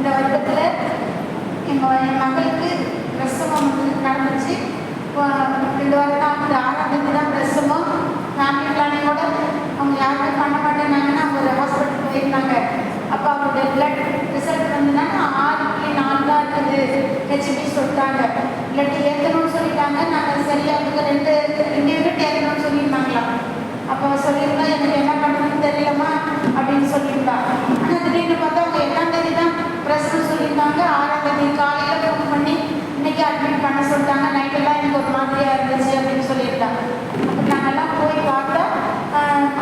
இந்த வருடத்தில் என் மகளுக்கு பிரசவம் நடந்துச்சு. 2 வாரம் தான், 6ஆம் தேதி தான் பிரசவம். ஃபேமிலி பிளானிங்கோட அவங்க யாருமே பண்ண மாட்டேன்னாங்கன்னா அவங்க ஒரு ஹாஸ்பிட்டல் போயிருந்தாங்க. அப்போ அவங்களுடைய பிளட் ரிசல்ட் வந்துனாங்க 6.4 தான் இருக்குது ஹெச்பி சொல்லிட்டாங்க. பிளட் ஏற்றணும்னு சொல்லிட்டாங்க. நாங்கள் சரியாக 2 யூனிட் ஏற்றணும்னு சொல்லியிருந்தாங்களாம். அப்போ சொல்லியிருந்தா எனக்கு என்ன பண்ணுறதுன்னு தெரியலம்மா அப்படின்னு சொல்லியிருந்தா. ஆனால் திடீர்னு பார்த்தா அவங்க 8ஆம் தேதி தான் பிரசவம் சொல்லியிருந்தாங்க. 6ஆம் தேதி காலையில் ஃபோன் பண்ணி இன்னைக்கு அட்மிட் பண்ண சொல்லிட்டாங்க. நைட்டெல்லாம் எனக்கு ஒரு மாதிரியாக இருந்துச்சு அப்படின்னு சொல்லியிருந்தாங்க. அப்போ நாங்கள்லாம் போய் பார்த்தா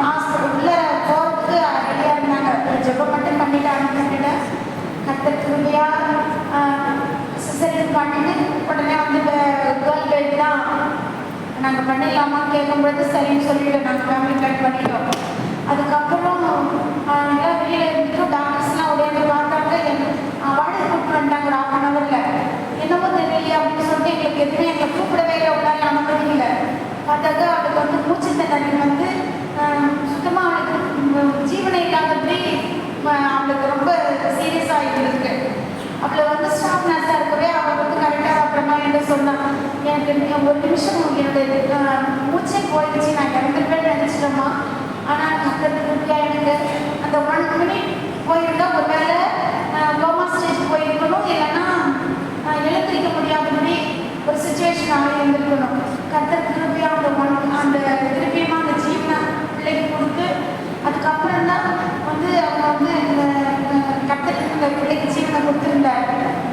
ஹாஸ்பிட்டல் உள்ளே போகிறதுக்கு ரெடியாக இருந்தாங்க. ஜெபம் மட்டும் பண்ணிட்டு அனுப்பிட்டு கர்த்தர் கிருபையாக சிசரியன் பண்ணிட்டு உடனே வந்து கேர்ள் பேபி தான் நாங்கள் பண்ணிடலாமா கேட்கும்பொழுது சரின்னு சொல்லிட்டு நாங்கள் ஃபேமிலி பிளான் பண்ணிட்டோம். அதுக்கப்புறம் எல்லாம் வெளியில் இருந்துட்டோம். டாக்டர்ஸ்லாம் உடனே பார்த்தாங்க. வாடகை கூப்பிட்டு வந்துட்டாங்க ஒரு 1/2 ஹவரில். என்னவோ தெரியலையே அப்படின்னு சொல்லிட்டு எங்களுக்கு எதுவுமே எங்களை கூப்பிடவே இல்லை. உடனே அனுமதிக்கல. பார்த்தாக்க அவளுக்கு வந்து மூச்சு தண்ணி வந்து சுத்தமாக அவளுக்கு ஜீவனை இல்லாதபடி அவளுக்கு ரொம்ப சீரியஸாக இருந்திருக்கு. அவளை வந்து ஸ்டாஃப் நர்ஸாக இருக்கவே அவள் வந்து கரெக்டாக அப்புறமா என்ன சொன்னான், எனக்கு ஒரு நிமிஷம் என்னுடைய மூச்சே போயிடுச்சு, நான் இறந்துருப்பேன்னு நினச்சிட்டோமா. ஆனால் கற்றுக்கிட்டு எனக்கு அந்த 1 மினிட் போயிருந்தா ஒரு வேளை கோமா ஸ்டேஜ் போயிருக்கணும், இல்லைன்னா எழுந்திருக்க முடியாதபடி ஒரு சுச்சுவேஷன் ஆகி இருந்திருக்கணும். கர்த்தர் திருப்பியாக அந்த திருப்பியுமா அந்த ஜீவனை பிள்ளைக்கு கொடுத்து அதுக்கப்புறம் தான் வந்து அவங்க வந்து கர்த்தர் இந்த பிள்ளைக்கு ஜீவனை கொடுத்துருந்தார்.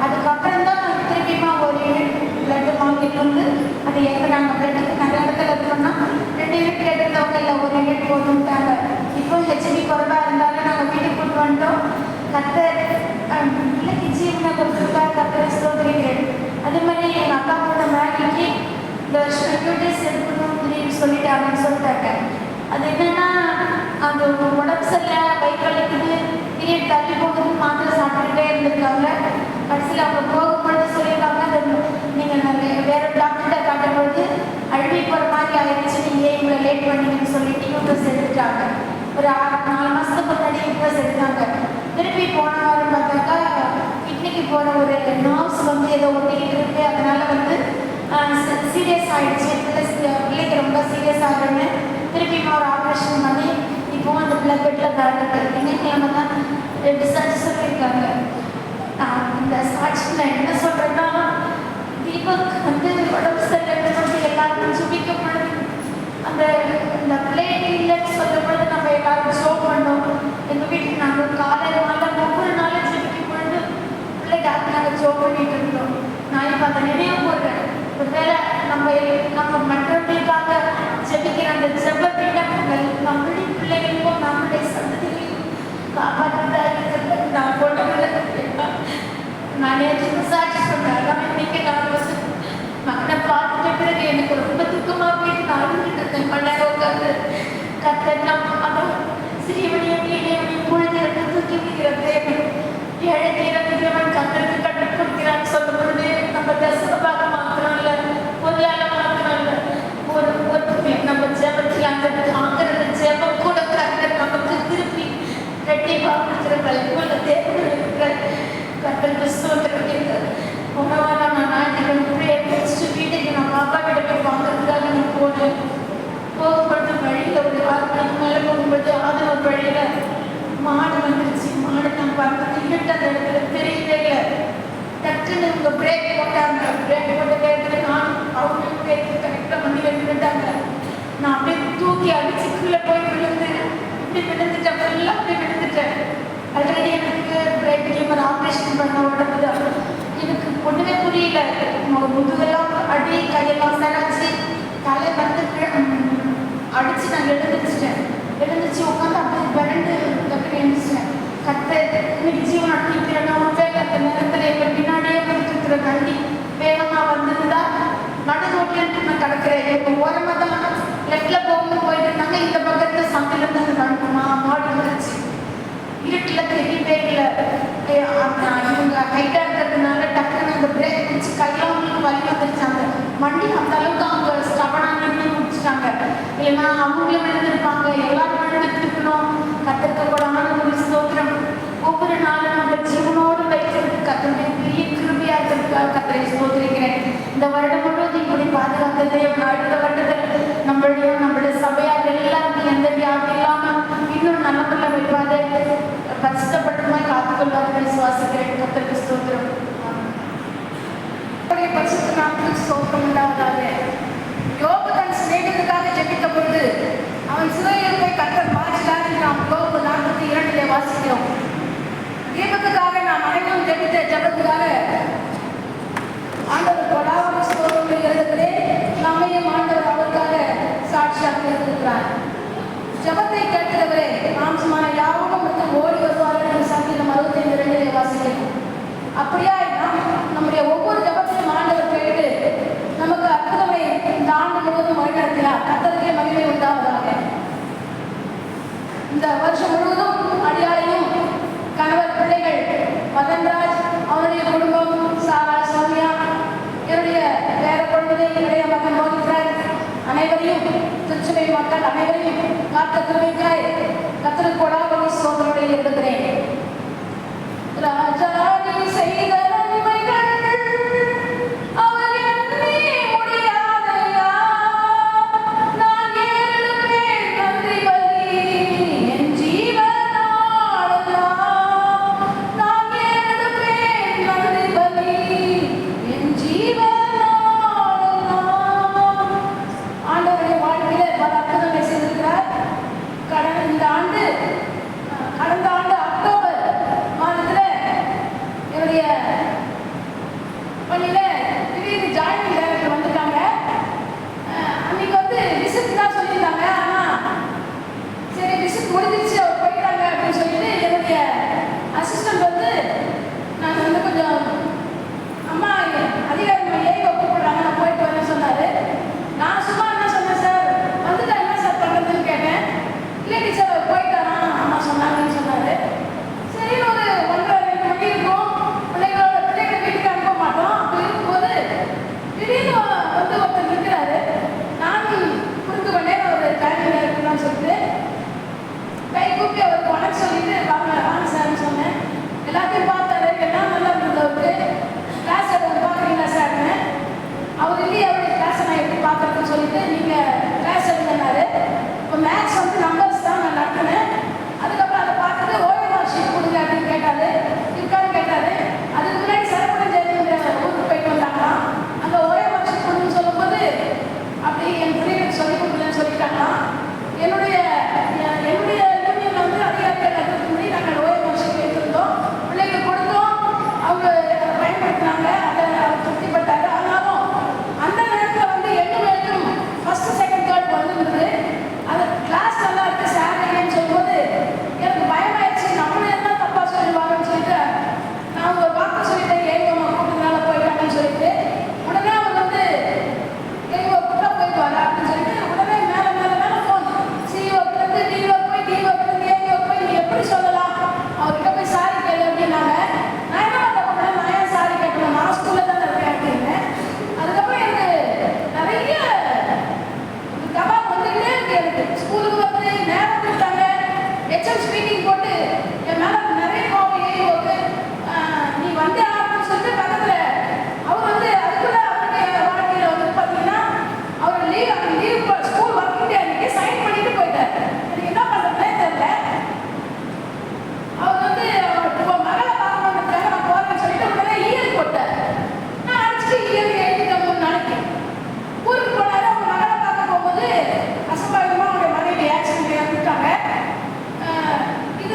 அதுக்கப்புறம் தான் திருப்பியுமா ஒரு யூனிட் பிளட்டு வாங்கிட்டு வந்து அது எங்கே நாங்கள் பிளட்டுக்கு நிறைய இடத்துல இருக்கோம்னா 2 யூனிட் எடுத்தவங்க இல்லை 1 யூனிட் போட்டுட்டாங்க. இப்போ ஹெச்பி குறைவாக இருந்தாலும் நாங்கள் வீட்டுக்கு கொண்டு வந்துட்டோம். கர்த்தர் பிள்ளைக்கு ஜீவனை கொடுத்துருக்காரு. கர்த்தரை ஸ்தோத்திரிக்கிறேன். அதே மாதிரி எங்கள் அக்கா போன மேகிக்கு இந்த வருஷம் 2 days எடுக்கணும் அப்படின்னு சொல்லிட்டாங்கன்னு சொல்லிட்டாங்க. அது என்னன்னா அந்த உடம்பு சரியில்லை, வயிறு வலிக்குது, பீரியட் தள்ளி போகுது, மாத்திரை சாப்பிட்டுட்டே இருந்திருக்காங்க. கடைசியில் அவங்க போகும்பொழுது சொல்லியிருக்காங்க, அது நீங்கள் வேற டாக்டர்கிட்ட காட்டும்பொழுது அழுவி போகிற மாதிரி ஆயிடுச்சு, நீங்கள் இவ்வளோ லேட் பண்ணீங்கன்னு சொல்லிட்டு யூட்ரஸ் எடுத்துட்டாங்க. ஒரு 4 மாதத்துக்கு முன்னாடி யூட்ரஸ் எடுத்தாங்க. திருப்பி போன வாரம் பார்த்தாக்கா கிட்னிக்கு போன ஒரு நர்வ்ஸ் வந்து ஏதோ ஒட்டிக்கிட்டு இருக்கு, அதனால வந்து சீரியஸ் ஆகிடுச்சு, பிள்ளைக்கு ரொம்ப சீரியஸ் ஆகுன்னு திருப்பி ஒரு ஆப்ரேஷன் பண்ணி இப்போ அந்த பிளட்டில் கலந்துட்டு திங்கக்கிழமை தான் டிஸ்சார்ஜ் சொல்லியிருக்காங்க. இந்த சாட்சியில் என்ன சொல்கிறேன்னா, தீபக் வந்து உடம்பு சரியில்லை எல்லாருக்கும் சுபிக்கப்படுது. அந்த பிள்ளைக்கு இல்லைன்னு சொல்லும் பொழுது நம்ம எல்லாரும் ஷோ பண்ணோம். எங்கள் வீட்டுக்கு நாங்கள் காலையில் ஒவ்வொரு நாளும் ஜெபிக்கும் பொழுது பிள்ளைக்காக நாங்கள் ஷோ பண்ணிட்டு இருந்தோம். நான் இப்போ அதை நினைவு போடுறேன். ஒருவேளை நம்ம மற்றவர்களுக்காக ஜெபிக்கிற அந்த ஜெப விண்ணப்பங்கள் நம்மளுடைய பிள்ளைகளுக்கும் நம்மளுடைய சந்ததிகளுக்கும் காப்பாற்றதா இருக்கிறது. நான் கொண்டு நான் நேற்று சாட்சி சொன்னேன். எல்லாமே இன்னைக்கு நான் மகனை பார்த்துட்ட பிறகு எனக்கு ரொம்ப துக்கமாக போயிட்டு நான் அழுதுட்டு இருந்தேன். மன்னர் உட்காந்து கத்தெல்லாம் அவன் சிறியவனையும் இளையவனையும் பொழுது தூக்கி விடுகிற தேவன், ஏழை தீரவன் கத்தருக்கு கற்றுக் கொடுக்கிறான்னு சொல்லும் பொழுது நம்ம தசமாக மாத்திரம் இல்லை, பொருளால மாத்திரம் இல்லை, ஒரு நம்ம ஜெபத்தில் அந்த ஆங்கிறது ஜெபம் கூட கத்தர் நமக்கு திருப்பி ரெட்டிப்பாக கொடுக்குற வலிக்குள்ள தேவன் இருக்கிற கத்தர் கிறிஸ்துவத்தை இருக்கிறது. உணவாக நான் ஞாயிற்றுக்கிழமை முடிச்சுட்டு வீட்டுக்கு நான் பாப்பா கிட்ட போய் வாங்குறதுக்காக நான் போகும்பொழுது வழியில் ஒரு 6 மணிக்கு மேலே போகும்பொழுது ஒரு வழியில் மாடு வந்துருச்சு. மாடு நான் பார்த்து இருட்டு அந்த இடத்துல தெரியவே இல்லை. டக்குன்னு இவங்க பிரேக் போட்டாங்க. பிரேக் போட்ட நேரத்தில் நான் அவங்களுக்கு பிரேக் கரெக்டாக பண்ணி விட்டுட்டாங்க. நான் அப்படியே தூக்கி அடிச்சு கீழே போய் விழுந்து இப்படி விழுந்துட்டேன். ஃபுல்லாக அப்படி விழுந்துட்டேன். ஆல்ரெடி எனக்கு பிரேக் டியூமர் ஆப்ரேஷன் பண்ண உடம்பு தான். எனக்கு ஒன்றுமே புரியல. முதுகெல்லாம் அடி, கையெல்லாம் சராச்சு, தலை வந்து அடித்து நான் எழுந்துச்சிட்டேன். எழுந்துச்சு உட்காந்து அப்படியே பிறண்டு டக்குன்னு எழுந்துச்சிட்டேன். இன்னைக்கு ஜீவன் அடிக்கிறேன்னா வேலை அந்த நேரத்தில் எங்கள் பின்னாடியே வந்துட்டு இருக்கிற வண்டி வேகமாக வந்ததுதா நடு ரோட்டில் நான் கிடக்கிறேன். எங்கள் ஓரமாக தான் லெஃப்டில் போயிட்டு இருந்தாங்க. இந்த பக்கத்தில் சந்திலிருந்து அந்த மாடு வந்துருச்சு. இருட்டில் தெரியவே இல்லை. இவங்க ஹைட்டாக இருக்கிறதுனால டக்குன்னு அந்த பிரேக் பிடிச்சி கையெல்லாம் அவங்களுக்கு வலி வந்துருச்சாங்க. வண்டி அந்த அளவுக்கு அவங்க ஸ்டபனாக நின்று முடிச்சுட்டாங்க. இல்லைன்னா அவங்களும் விழுந்திருப்பாங்க. எல்லாரும் விழுந்துட்டு இருக்கணும். கற்றுக்க கூடாமல் ஒரு ஸ்தோத்திரம். ஒவ்வொரு நாளும் நம்ம ஜீவனோடு வைக்கிற கர்த்தருடைய பெரிய கிருபையா இருக்கிறதுக்காக கர்த்தரை ஸ்தோத்திரிக்கிறேன். இந்த வருடம் முழுவதும் இப்படி பாதுகாத்ததே அடுத்த வருடத்தில் நம்மளுடைய சபையாக எல்லாருக்கும் எந்த வியாதி இல்லாம இன்னும் நல்ல வைப்பாது கஷ்டப்பட்டுமாய் காத்துக்கொள்வார்கள் விசுவாசிக்கிறேன். கர்த்தருக்கு ஸ்தோத்திரம். பரிசுத்த நாமத்துக்கு ஸ்தோத்திரம் உண்டாவதாக. யோபு தன் சிநேகிதனுக்காக ஜெபித்த பொழுது அவன் சிறையில் போய் கர்த்தர் மாற்றினார் என்று நாம் யோபு 42 வாசிக்கிறோம். தீபத்துக்காக நாம் அனைவரும் ஜெபித்த ஜெபத்துக்காக ஆண்டவர் கொடாவது ஸ்தோத்திரம் எழுதுகிறேன். நம்மையும் ஆண்டவர் அவருக்காக சாட்சியாக இருந்திருக்கிறார். ஜெபத்தை கேட்கிறவரே மாம்சமான யாவும் ஓடி வருவார்கள் என்று சங்கீதம் 65:2 வாசிக்கிறோம். அப்படியா நம்முடைய ஒவ்வொரு ஜபத்தையும் ஆண்டவர் கேட்டு நமக்கு அற்புதமை இந்த ஆண்டு முழுவதும் வழிநடத்தினார். கர்த்தருக்கே மகிமை உண்டாவதாக. இந்த வருஷம் முழுவதும் அடியாளையும் கணவர் பிள்ளைகள் மதன்ராஜ் அவருடைய குடும்பம் சாரா சௌமியா என்னுடைய வேற குழந்தை இளைய மகன் மோகித்ராஜ் அனைவரையும் திருச்சுவை மக்கள் அனைவரையும் காத்த திருவைக்காய் கர்த்தருக்கு கொடாபலி சோதனையுடைய இருக்கிறேன். ராஜாணி செய்த நன்மைகள் அவர் எண்ணி முடியாதையா. நான் ஏழுப்பேன் நன்றி பலி என் ஜீவனாளெல்லாம். நான் ஏழுப்பேன் நன்றி பலி என் ஜீவனாளெல்லாம். ஆண்டவருடைய வாழ்க்கையில பல அற்புதங்களை செய்திருக்கிறார். கடந்த ஆண்டு அக்டோபர் மாதத்துல என்னுடைய பள்ளியில திடீர்னு ஜாயினிங் டைரக்டர் வந்துட்டாங்க. அன்னைக்கு விசிட் தான் சொல்லியிருந்தாங்க. ஆனா சரி விசிட் முடிஞ்சிருச்சு அவர் போயிட்டாங்க அப்படின்னு சொல்லிட்டு என்னுடைய அசிஸ்டன்ட் நான் கொஞ்சம் அம்மா அதிகாரிகள் ஏறி கூப்பிடுறாங்க நான் போயிட்டு வரேன்னு சொன்னாரு. நான் சும்மா என்ன சொன்னேன், சார் வந்துட்டா என்ன சார் பண்றதுன்னு கேட்டேன். இல்லை டீச்சர் அவர் போயிட்டாரா அம்மா சொன்னாங்கன்னு சொன்னாரு. சரி ஒரு 1:30-2 மணி இருக்கும். பிள்ளைகளை வீட்டுக்கு அனுப்ப மாட்டோம். அப்படி இருக்கும்போது திடீர்னு ஒருத்தர் இருக்கிறாரு. நான் குறுக்கு பண்ணேன் ஒரு டைமிங் இருக்குன்னு சொல்லிட்டு கை கூப்பி அவருக்கு வணக்கம் சொல்லிட்டு வாங்க சார்னு சொன்னேன். எல்லாத்தையும் பார்த்தாரு. எல்லாம் நல்லா இருந்தது. அவருக்கு கிளாஸ் பார்க்குறீங்களா சார்னு. அவர் இல்லையே அவருடைய கிளாஸை நான் எப்படி பார்க்குறதுன்னு சொல்லிட்டு நீங்கள் கிளாஸ் எடுங்கன்னாரு. இப்போ மேக்ஸ் நம்பர்ஸ் தான் நான் நடத்தினேன். அதுக்கப்புறம் அதை பார்த்துட்டு ஓஎம்ஆர் ஷீட் கொடுங்க அப்படின்னு கேட்டாரு. இருக்கான்னு கேட்டாரு. அதுக்கு முன்னாடி சரப்பணம் ஜெயந்திர ஊருக்கு போயிட்டு வந்தாங்களாம். அந்த ஓஎம்ஆர் ஷீட் கொடுன்னு சொல்லும்போது அப்படி என் பிள்ளைகளுக்கு சொல்லிக் கொடுக்கலன்னு சொல்லிட்டாங்களாம். என்னுடைய யூனியன் அதிகாரிகள் அதுக்கு முன்னாடி நாங்கள் ஓஎம்ஆர் ஷீட் எடுத்திருந்தோம். பிள்ளைகளுக்கு கொடுத்தோம். அவங்க அதை பயன்படுத்தினாங்க. அதை அவர் திருப்திப்பட்டாரு. ஆனாலும் அந்த நேரத்தில் எண்ணும் ஃபர்ஸ்ட் செகண்ட் தேர்ட் வந்துருந்தது. அது கிளாஸ் நல்லா இருக்கு சார் இல்லைன்னு சொல்லும்போது எனக்கு பயமாயிடுச்சு. நம்மளும் என்ன தப்பா சொல்லுவாங்கன்னு சொல்லிட்டு நான் ஒரு வார்த்தை சொல்லிட்டேன். ஏங்கம்மா கூட்டத்தினால போயிட்டாங்கன்னு சொல்லிட்டு உடனே அவர் எங்க கூட்ட போயிட்டு வர அப்படின்னு சொல்லிட்டு உடனே மேல ஃபோன் சிஓக்கு டிஓக்கு ஏங்கோ போய் நீ எப்படி சொல்லலாம், அவர்கிட்ட போய் சாரி கேளு அப்படின்னாங்க. நான் என்ன தப்பு பண்ணேன், நான் ஏன் சாரி கேட்கணும், நான் ஸ்கூல்ல தானே இருக்கேன் அப்படின்னு. அதுக்கப்புறம் எனக்கு நிறைய கபால் வந்துக்கிட்டே இருக்கு. எனக்கு ஸ்கூலுக்கு நேரம் கொடுத்தாங்க. ஹெச்எம் ஸ்பீக்கிங் போட்டு என் மேல நிறைய கோபம் ஏறி நீ வந்தே ஆகணும்னு சொல்லிட்டு பக்கத்துல அவர் அதுக்குள்ள அவருடைய வாழ்க்கையில பார்த்தீங்கன்னா அவர் லீவ் ஸ்கூல் ஒர்க்கிங் டே அன்னைக்கு சைன் பண்ணிட்டு போயிட்டார். எனக்கு என்ன பண்றதுனே தெரியல. அவர் மகளை பார்க்கணுன்றதுக்காக நான் போறேன்னு சொல்லிட்டு உடனே இயல் போட்டார். நான் அடிச்சுட்டு இயல் எழுதிட்டேன் 3 நாளைக்கு. ஊருக்கு போனாரு. அவங்க மகளை பார்க்க போகும்போது அசம்பாவிதமா அவங்களுடைய மனைவி ஆக்சிடென்ட் இறந்துட்டாங்க. இது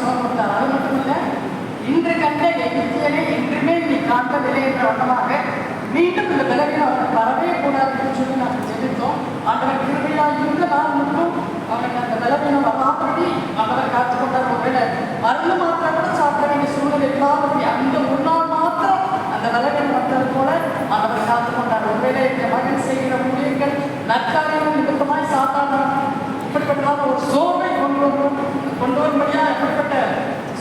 சுகம் கொடுத்தார். அது மட்டும் இல்லை, இன்று கண்ட எகிப்தியனை என்றுமே நீ காண்பதில்லை என்ற வண்ணமாக மீண்டும் இந்த பலவீனம் அவர்கள் வரவே கூடாதுன்னு சொல்லி நாங்கள் ஜெபித்தோம். ஆண்டவர் கிருபையால் இந்த நாள் மட்டும் அவனுக்கு அந்த பலவீனம் வராதபடி ஆண்டவர் காத்துக்கொண்டார். ஒருவேளை மருந்து மாத்திரம் கூட சாப்பிட வேண்டிய சூழ்நிலை இல்லாதபடி அந்த ஒரு நாள் மாத்திரம் அந்த பலவீனம் வந்தது போல ஆண்டவர் காத்துக்கொண்டார். ஒருவேளை இந்த மகன் செய்கிற ஊழியர்கள் நற்காரியங்கள் நிமித்தமாய் சாத்தான இப்படிப்பட்டதான ஒரு சோர்வை கொண்டு வரும்படியா எப்படிப்பட்ட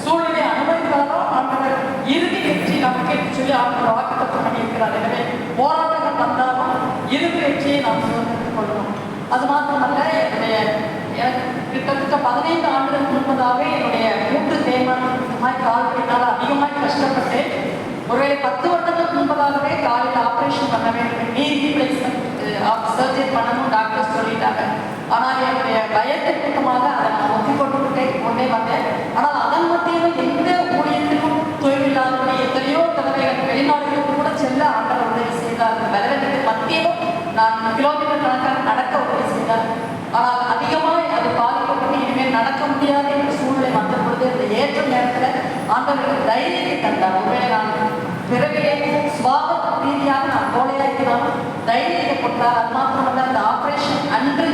சூழ்நிலை அனுமதித்தாலும் ஆண்டவர் இறுதி வெற்றி நமக்கு சொல்லி ஆண்டவர் வாக்குத்தத்தம் பண்ணியிருக்கிறார். எனவே போராட்டங்கள் வந்தாலும் இறுதி வெற்றியை நாம் சுதந்திரத்துக் கொள்ளணும். அது மாத்திரமல்ல, எனக்கு கிட்டத்தட்ட 15 ஆண்டுகளுக்கு முன்பதாகவே என்னுடைய மூன்று தேய்மானமாய் கால்களினால் அதிகமாய் கஷ்டப்பட்டு ஒருவேளை 10 வருடங்களுக்கு முன்பதாகவே காலையில் ஆப்ரேஷன் பண்ண வேண்டும், நீ ரீப்ளேஸ்மெண்ட் சர்ஜரி பண்ணணும் டாக்டர் சொல்லிட்டாங்க. ஆனால் என்னுடைய பயத்திற்குமாக அதை நான் ஒத்தி கொண்டே வந்தேன். ஆனால் அதன் மத்தியிலும் எந்த ஊழியத்திலும் தொழிலில்லாதபடி எத்தனையோ தடவைகள் வெளிநாடுகளுக்கு கூட செல்ல ஆண்டவர் உதவி செய்தார். அந்த பலவீனத்தின் மத்தியிலும் நான் கிலோமீட்டர் கணக்காக நடக்க உதவி செய்தார். ஆனால் அதிகமாக அது பாதிக்கப்பட்டு இனிமேல் நடக்க முடியாது என்ற சூழ்நிலை வந்த பொழுது அந்த ஏற்ற நேரத்தில் ஆண்டவர்கள் தைரியத்தை தந்தார். ஒருவேளை நான் பிறவிலே சுவாப ரீதியாக நான் கோலையாக்கினாலும் தைரியத்தை கொடுத்தார். அது மாத்திரமல்ல, அந்த ஆப்ரேஷன் அன்று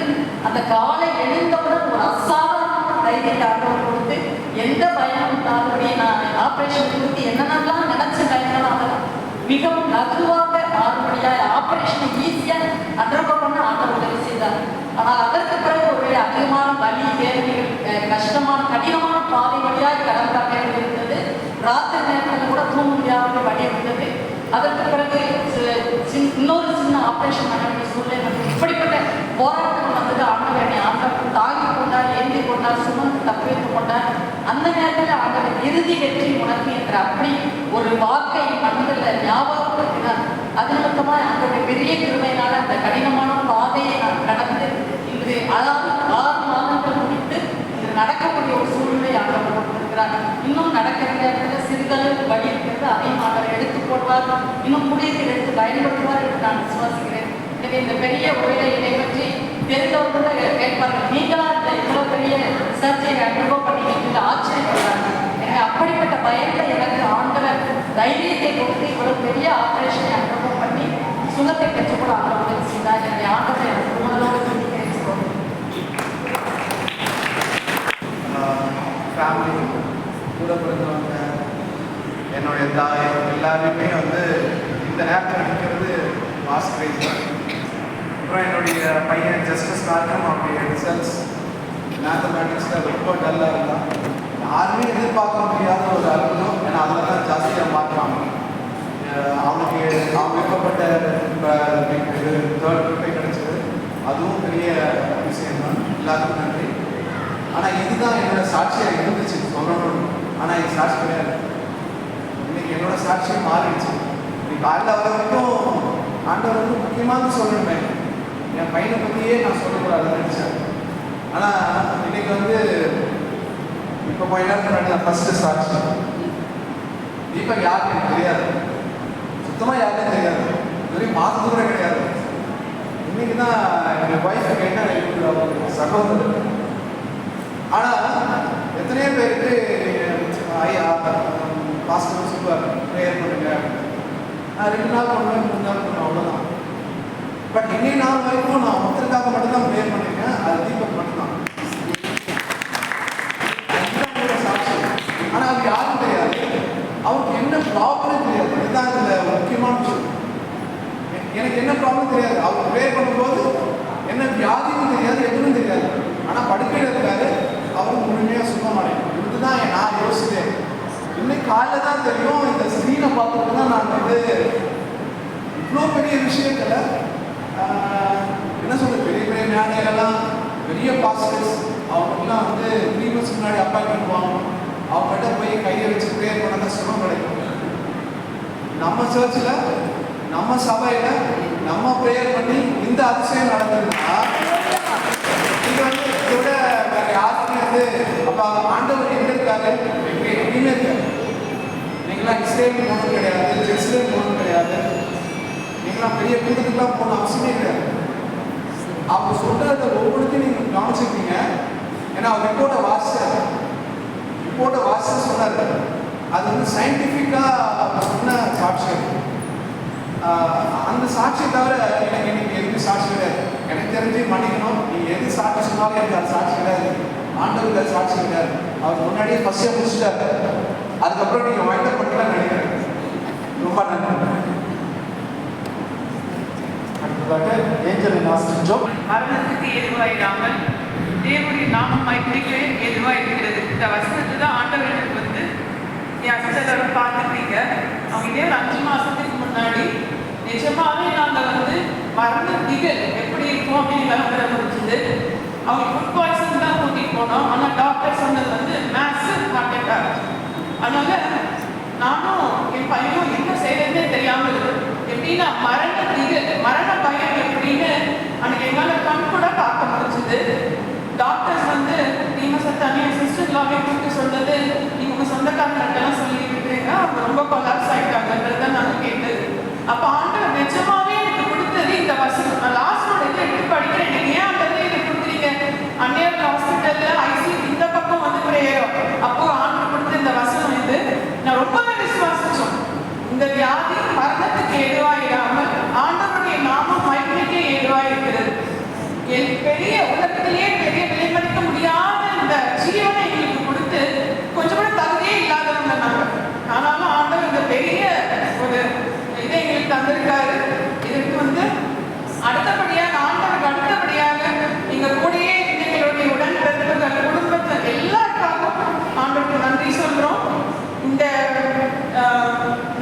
அந்த காலை எழுந்தவுடன் ஒரு அசாதாரண தைரியத்தை ஆண்டவர் கொடுத்து எந்த பயமும் இல்லாதபடி நான் ஆப்ரேஷன் குறித்து என்னென்னலாம் நினைச்ச டைம்லாம் அதெல்லாம் மிகவும் லகுவாக மாறுபடியாக ஆப்ரேஷனை ஈஸியாக அண்டர்கோ பண்ண ஆண்டவர் உதவி செய்தார். ஆனால் அதற்கு பிறகு ஒரு அதிகமான வலி வேதனைகள், கஷ்டமான கடினமான பாதை வழியாக கடற்காக இருந்தது. ராத்திரி நேரத்தில் கூட தூங்க முடியாத வழி இருந்தது. அதற்கு பிறகு இன்னொரு சின்ன ஆப்ரேஷன் பண்ண வேண்டிய சூழ்நிலை. இப்படிப்பட்ட போராட்டங்கள் வந்தது. ஆண்டவர் தாங்கி கொண்டார், ஏந்தி கொண்டார், சுமந்து தப்பித்து கொண்டார். அந்த நேரத்தில் ஆண்டவர் இறுதி வெற்றி உனக்கு என்ற அப்படி ஒரு வாக்கை மனதில் ஞாபகப்படுத்தினார். அது நிமித்தமாக ஆண்டவர் பெரிய கிருபையினால் அந்த கடினமான பாதையை நான் கடந்து இன்று 6 மாதங்கள் முடித்து இது நடக்கக்கூடிய ஒரு சூழ்நிலை ஆண்டவர் கொடுத்திருக்கிறார். இன்னும் நடக்கிற நேரத்தில் சிறிதளவு வழி இருக்கிறது, அதையும் ஆண்டவர் எடுத்து போடுவார், இன்னும் புதியத்தில் எடுத்து பயன்படுத்துவார் என்று நான் விசுவாசிக்கிறேன். எனவே இந்த பெரிய உரையை இதை பற்றி தெரிந்தவர்கள் கேட்பார்கள், நீங்களா இந்த இவ்வளோ பெரிய சர்ச்சையை அனுபவம் பண்ணி ஆச்சரியப்படுறாங்க. எனவே அப்படிப்பட்ட பயத்தை எனக்கு ஆண்டவர் தைரியத்தை கொடுத்து இவ்வளவு பெரிய ஆபரேஷனை அனுபவம் பண்ணி சுகத்தை பெற்றுக்கூட ஆண்டவர் செய்தார். என்னுடைய ஆண்டவர் எனக்கு உணர்வோடு சொல்லி பேசுவோம். ஃபேமிலி கூட பிறந்தவங்க, என்னுடைய தாய் எல்லாருமே வந்து இந்த நேரத்தில் நிற்கிறது ஆஸ்கிரேஜ் தான். அப்புறம் என்னுடைய பையன் ஜஸ்டிஸ் மார்க்கம், அவருடைய ரிசல்ட்ஸ் மேத்தமேட்டிக்ஸில் ரொம்ப டல்லாக இருந்தான். யாருமே எதிர்பார்க்க முடியாத ஒரு அலுவலம், ஏன்னா அதில் தான் ஜாஸ்தியாக மாற்றுவாங்க. அவனுக்கு அவங்க விருப்பப்பட்ட தேர்ட் குரூப்பே கிடைச்சது. அதுவும் பெரிய விஷயம் தான், எல்லாத்துக்கும் நன்றி. ஆனால் இதுதான் என்னோட சாட்சியாக இருந்துச்சு சொல்லணும். ஆனால் இது சாட்சி கிடையாது. இன்னைக்கு என்னோட சாட்சியை மாறிடுச்சு. இன்னைக்கு காலையில் வர வரைக்கும் ஆண்டவர் வந்து முக்கியமாக சொல்லணுமே, என் பையனை பற்றியே நான் சொல்லக்கூடாதுன்னு நினச்சேன். ஆனால் இன்னைக்கு வந்து இப்போ கொஞ்ச நேரத்தில் ஃபஸ்ட்டு சாட்சி தீபக் யாருக்கு எனக்கு தெரியாது, சுத்தமாக யாருக்கும் தெரியாது, இதுவரையும் மாதத்து கூட கிடையாது. இன்னைக்கு தான் எங்கள் ஒய்ஃபுக்கு என்ன சகோதரர். ஆனால் எத்தனையோ பேருக்கு பாஸ்டர் சூப்பர் ப்ரேயர் பண்ணுங்க, நான் 2 நாள் பண்ணுவேன், 3 நாள் பண்ணுவேன், அவ்வளோதான். பட் இன்னைக்கு நாள் வரைக்கும் நான் ஒருத்தருக்காக மட்டும்தான் ப்ரேயர் பண்ணிருக்கேன், அது தீபக் மட்டும்தான். சாட்சி. ஆனால் அது யாரும் தெரியாது, அவருக்கு என்ன ப்ராப்ளம் தெரியாது. இதுதான் இதில் முக்கியமான விஷயம். எனக்கு என்ன ப்ராப்ளம் தெரியாது, அவர் ப்ரேயர் பண்ணும்போது என்ன வியாதியும் தெரியாது, எதுவும் தெரியாது. ஆனால் படுக்கையில் இருக்காரு, அவர் முழுமையாக சுத்தமடையும். இதுதான் நான் யோசித்தேன். இன்னைக்கு காலையில் தான் தெரியும், இந்த ஸ்க்ரீனை பார்த்துட்டு தான் நான் வந்து இவ்வளோ பெரிய விஷயங்களை என்ன சொல்கிறது, பெரிய பெரிய ஞானிகளெல்லாம் பெரிய பாஸ்டர்ஸ் அவங்களுக்குலாம் வந்து 3 months முன்னாடி அப்பாயின்மெண்ட் வாங்கணும், அவங்ககிட்ட போய் கையை வச்சு ப்ரேயர் பண்ண தான் சுகம் கிடைக்கும். நம்ம சர்ச்சில் நம்ம சபையில் நம்ம ப்ரேயர் பண்ணி இந்த அதிசயம் நடந்ததுன்னா இது வந்து இதோட வேறு யாருமே வந்து அப்போ ஆண்டவர் எங்கே இருக்காரு, எப்படின்னு இருக்காரு. நீங்களாம் இஸ்ரேல் போகணும் கிடையாது, ஜெருசலேம் போகணும் கிடையாது, நீங்களாம் பெரிய கூட்டத்துக்குலாம் போகணும் அவசியமே கிடையாது. அவங்க சொல்கிறத ஒவ்வொருத்தையும் நீங்கள் கவனிச்சிருக்கீங்க. ஏன்னா அவர் ரிப்போர்ட்டை வாசிச்சார். ரிப்போர்ட்டை வாசித்து சொன்னார். அது வந்து சயின்டிஃபிக்காக சொன்ன சாட்சியம். அந்த சாட்சியை தவிர எனக்கு இன்னைக்கு எதுவும் சாட்சி கிடையாது. எனக்கு தெரிஞ்சு மன்னிக்கணும், நீங்கள் எது சாட்சி சொன்னாலும் எனக்கு அது சாட்சி கிடையாது. ஆண்டவருக்கு அது சாட்சி கிடையாது. அவர் முன்னாடியே ஃபஸ்ட்டே முடிச்சுட்டாரு. அதுக்கப்புறம் நீங்கள் வைண்டப் பண்ணலாம் நினைக்கிறேன். ரொம்ப நன்றி. அடுத்ததாக ஏஞ்சலின் ஹாஸ்டல் ஜோ. மரணத்துக்கு எதுவாயிடாமல் தேவனுடைய நாமம் மைத்திரிக்கே எதுவாக இருக்கிறது. இந்த வசனத்தை தான் ஆண்டவர்களுக்கு வந்து என் அஸ்தலோட பார்த்துட்டீங்க. அவங்க இதே ஒரு 5 மாதத்துக்கு முன்னாடி நிஜமாவே நாங்கள் வந்து மரண திகழ் எப்படி இருக்கும் அப்படின்னு விளம்பர முடிச்சுது. அவங்க ஃபுட் பாய்சன் தான் கூட்டிகிட்டு போனோம். ஆனால் டாக்டர் சொன்னது வந்து மேக்ஸிவ் ஹார்ட் அட்டாக். அதனால நானும் என் பையனும் என்ன செய்யறதுன்னே தெரியாமல் இருக்கு. எப்படின்னா மரண திகழ், மரண பயம் எப்படின்னு அன்னைக்கு எங்களால் கண் கூட பார்க்க முடிச்சுது. டாக்டர்ஸ் வந்து நீங்கள் தனியாக சிஸ்டர்லாவே கூப்பிட்டு சொன்னது, நீங்கள் உங்கள் சொந்தக்காரங்கள்ட்டெல்லாம் சொல்லிக்கிட்டீங்க, அவங்க ரொம்ப கொலாப்ஸ் ஆகிட்டாங்கன்றது தான் நாங்கள் கேட்டது. அப்போ ஆண்டவர் நிஜமாவே எனக்கு கொடுத்தது இந்த வசனம். நான் லாஸ்டோட இதை எடுத்து படிக்கிறேன். எனக்கு ஏன் அந்த எனக்கு கொடுக்குறீங்க? அந்நியர் ஹாஸ்பிட்டலில் ஐசியூ இந்த பக்கம் வந்து பிரேயரும் அப்போ ஆண்டவர் கொடுத்த இந்த வசனம் இது நான் ரொம்பவே விசுவாசிச்சோம். இந்த வியாதி மரணத்துக்கு எதுவாயிடாமல் ஆண்டவருடைய நாமம் மைத்திரிக்கே எதுவாக இருக்கிறது. பெரிய உலகத்திலேயே பெரிய விலைமதிக்க முடியாத இந்த ஜீவனை எங்களுக்கு கொடுத்து கொஞ்சம் கூட தகுதியே இல்லாதவங்க நாங்கள். ஆனாலும் ஆண்டவர் இந்த பெரிய ஒரு இதை எங்களுக்கு தந்திருக்காரு. இதுக்கு வந்து அடுத்தபடியாக ஆண்டவருக்கு அடுத்தபடியாக எங்கள் கூடயே எங்களுடைய உடன்பிறப்புகள் குடும்பத்தில் எல்லாருக்காகவும் ஆண்டவருக்கு நன்றி சொல்கிறோம். இந்த